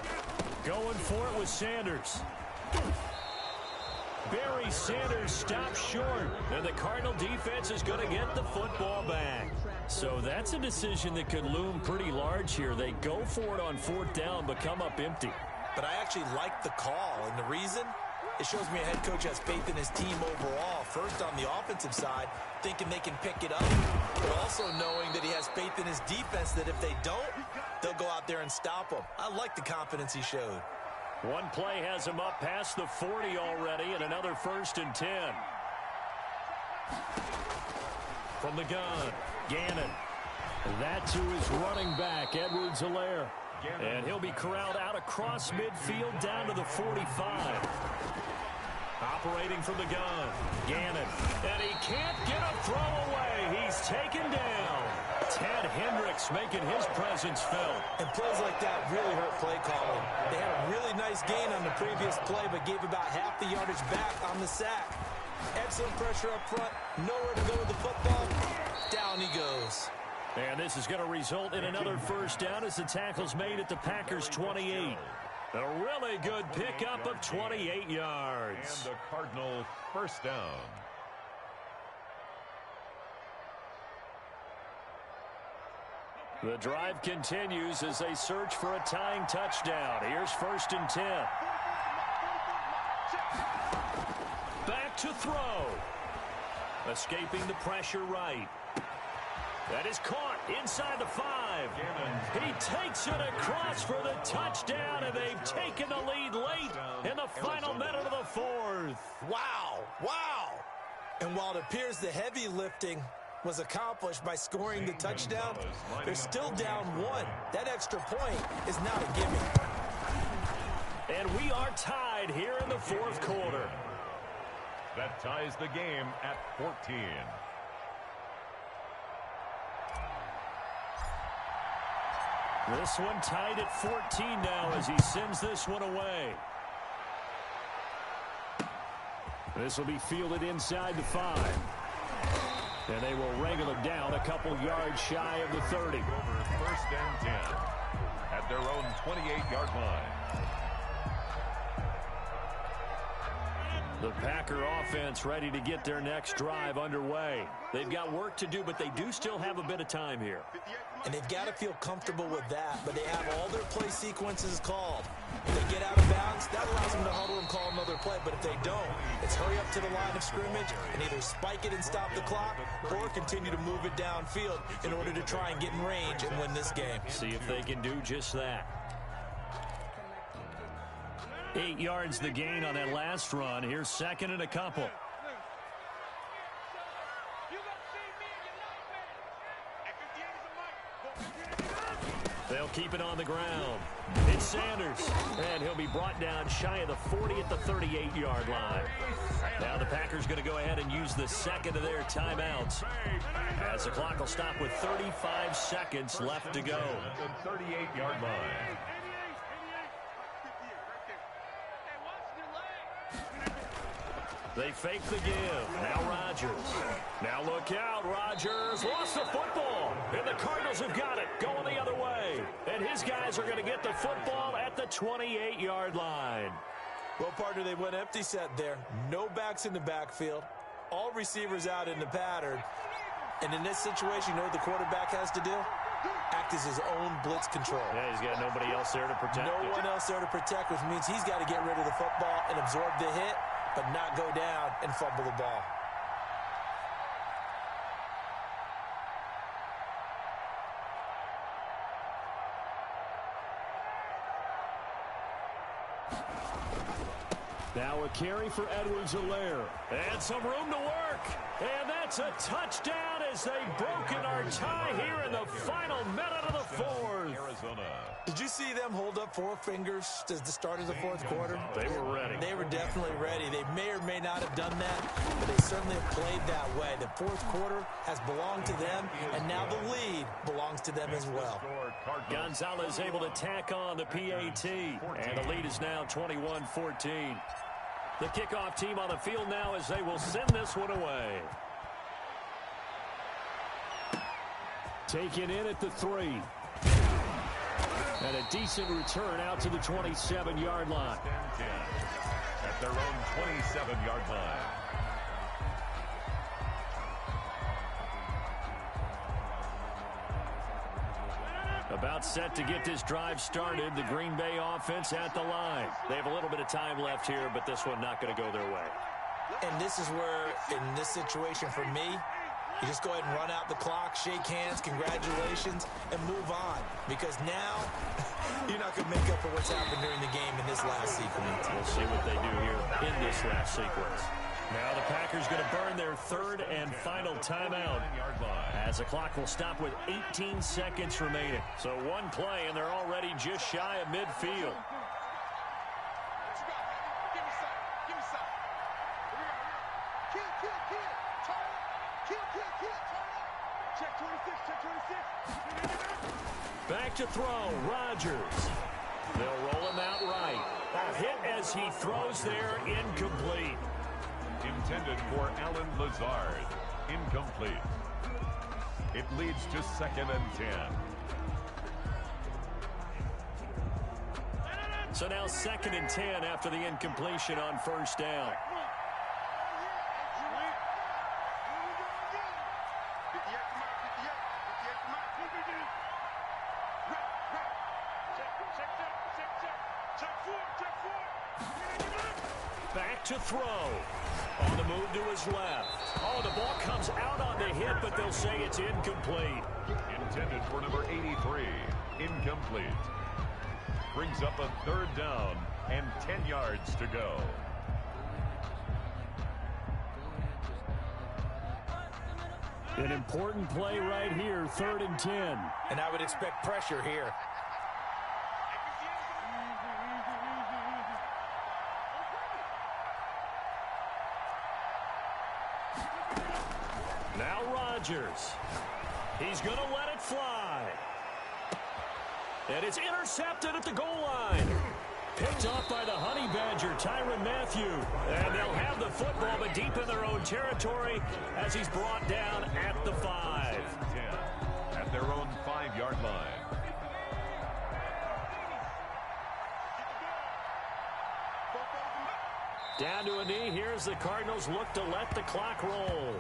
Going for it with Sanders. Barry Sanders stops short, and the Cardinal defense is going to get the football back. So that's a decision that could loom pretty large here. They go for it on 4th down, but come up empty. But I actually like the call, and the reason? It shows me a head coach has faith in his team overall. First, on the offensive side, thinking they can pick it up, but also knowing that he has faith in his defense that if they don't, they'll go out there and stop them. I like the confidence he showed. One play has him up past the 40 already, and another 1st and 10. From the gun, Gannon. That to his running back, Edwards-Helaire. And he'll be corralled out across midfield down to the 45. Operating from the gun, Gannon. And he can't get a throw away. He's taken down. Ted Hendricks making his presence felt. And plays like that really hurt play calling. They had a really nice gain on the previous play, but gave about half the yardage back on the sack. Excellent pressure up front. Nowhere to go with the football. Down he goes. And this is going to result in another first down as the tackle's made at the Packers' 28. A really good pickup of 28 yards. And the Cardinal first down. The drive continues as they search for a tying touchdown. Here's 1st and 10. Back to throw. Escaping the pressure right. That is caught inside the 5. He takes it across for the touchdown, and they've taken the lead late in the final minute of the 4th. Wow, wow. And while it appears the heavy lifting was accomplished by scoring the touchdown, they're still down 1. That extra point is not a gimme. And we are tied here in the 4th quarter. That ties the game at 14. This one tied at 14 now as he sends this one away. This will be fielded inside the 5. And they will wrangle him down a couple yards shy of the 30. 1st and 10 at their own 28-yard line. The Packer offense ready to get their next drive underway. They've got work to do, but they do still have a bit of time here. And they've got to feel comfortable with that, but they have all their play sequences called. If they get out of bounds, that allows them to huddle and call another play, but if they don't, it's hurry up to the line of scrimmage and either spike it and stop the clock or continue to move it downfield in order to try and get in range and win this game. See if they can do just that. 8 yards the gain on that last run. Here's second and a couple. They'll keep it on the ground. It's Sanders, and he'll be brought down shy of the 40 at the 38-yard line. Now the Packers going to go ahead and use the second of their timeouts, as the clock will stop with 35 seconds left to go. The 38-yard line. They fake the give. Now Rodgers. Now look out. Rodgers lost the football. And the Cardinals have got it. Going the other way. And his guys are going to get the football at the 28-yard line. Well, partner, they went empty set there. No backs in the backfield. All receivers out in the pattern. And in this situation, you know what the quarterback has to do? Act as his own blitz control. Yeah, he's got nobody else there to protect No one else there to protect, which means he's got to get rid of the football and absorb the hit, but not go down and fumble the ball. Now a carry for Edwards-Helaire. And some room to work. And that's a touchdown as they've broken our tie here in the final minute of the fourth. Arizona. Did you see them hold up 4 fingers at the start of the fourth quarter? They were ready. They were definitely ready. They may or may not have done that, but they certainly have played that way. The fourth quarter has belonged to them, and now the lead belongs to them as well. Gonzalez able to tack on the PAT, and the lead is now 21-14. The kickoff team on the field now as they will send this one away. Taken in at the 3. And a decent return out to the 27-yard line. At their own 27-yard line. About set to get this drive started. The Green Bay offense at the line. They have a little bit of time left here, but this one not going to go their way. And this is where, in this situation for me, you just go ahead and run out the clock, shake hands, congratulations, and move on. Because now, you're not going to make up for what's happened during the game in this last sequence. We'll see what they do here in this last sequence. Now the Packers going to burn their third and final timeout, as the clock will stop with 18 seconds remaining. So one play, and they're already just shy of midfield. Back to throw. Rodgers. They'll roll him out right. A hit as he throws there, incomplete. Intended for Allen Lazard. Incomplete. It leads to 2nd and 10. So now 2nd and 10 after the incompletion on first down. Back to throw. On the move to his left. Oh, the ball comes out on the hit, but they'll say it's incomplete. Intended for number 83. Incomplete. Brings up a 3rd down and 10 yards to go. An important play right here, 3rd and 10. And I would expect pressure here. Now Rodgers. He's going to let it fly. And it's intercepted at the goal line. Picked off by the Honey Badger, Tyrann Mathieu. And they'll have the football, but deep in their own territory as he's brought down at the 5. 10 at their own 5-yard line. Down to a knee. Here's the Cardinals look to let the clock roll.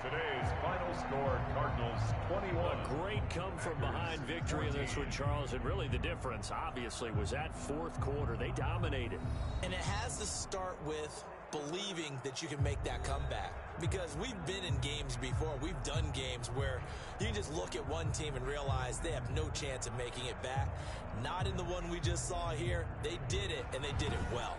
Today's final score, Cardinals 21. A great come-from-behind victory in this one, Charles. And really the difference, obviously, was that fourth quarter. They dominated. And it has to start with believing that you can make that comeback. Because we've been in games before. We've done games where you can just look at one team and realize they have no chance of making it back. Not in the one we just saw here. They did it, and they did it well.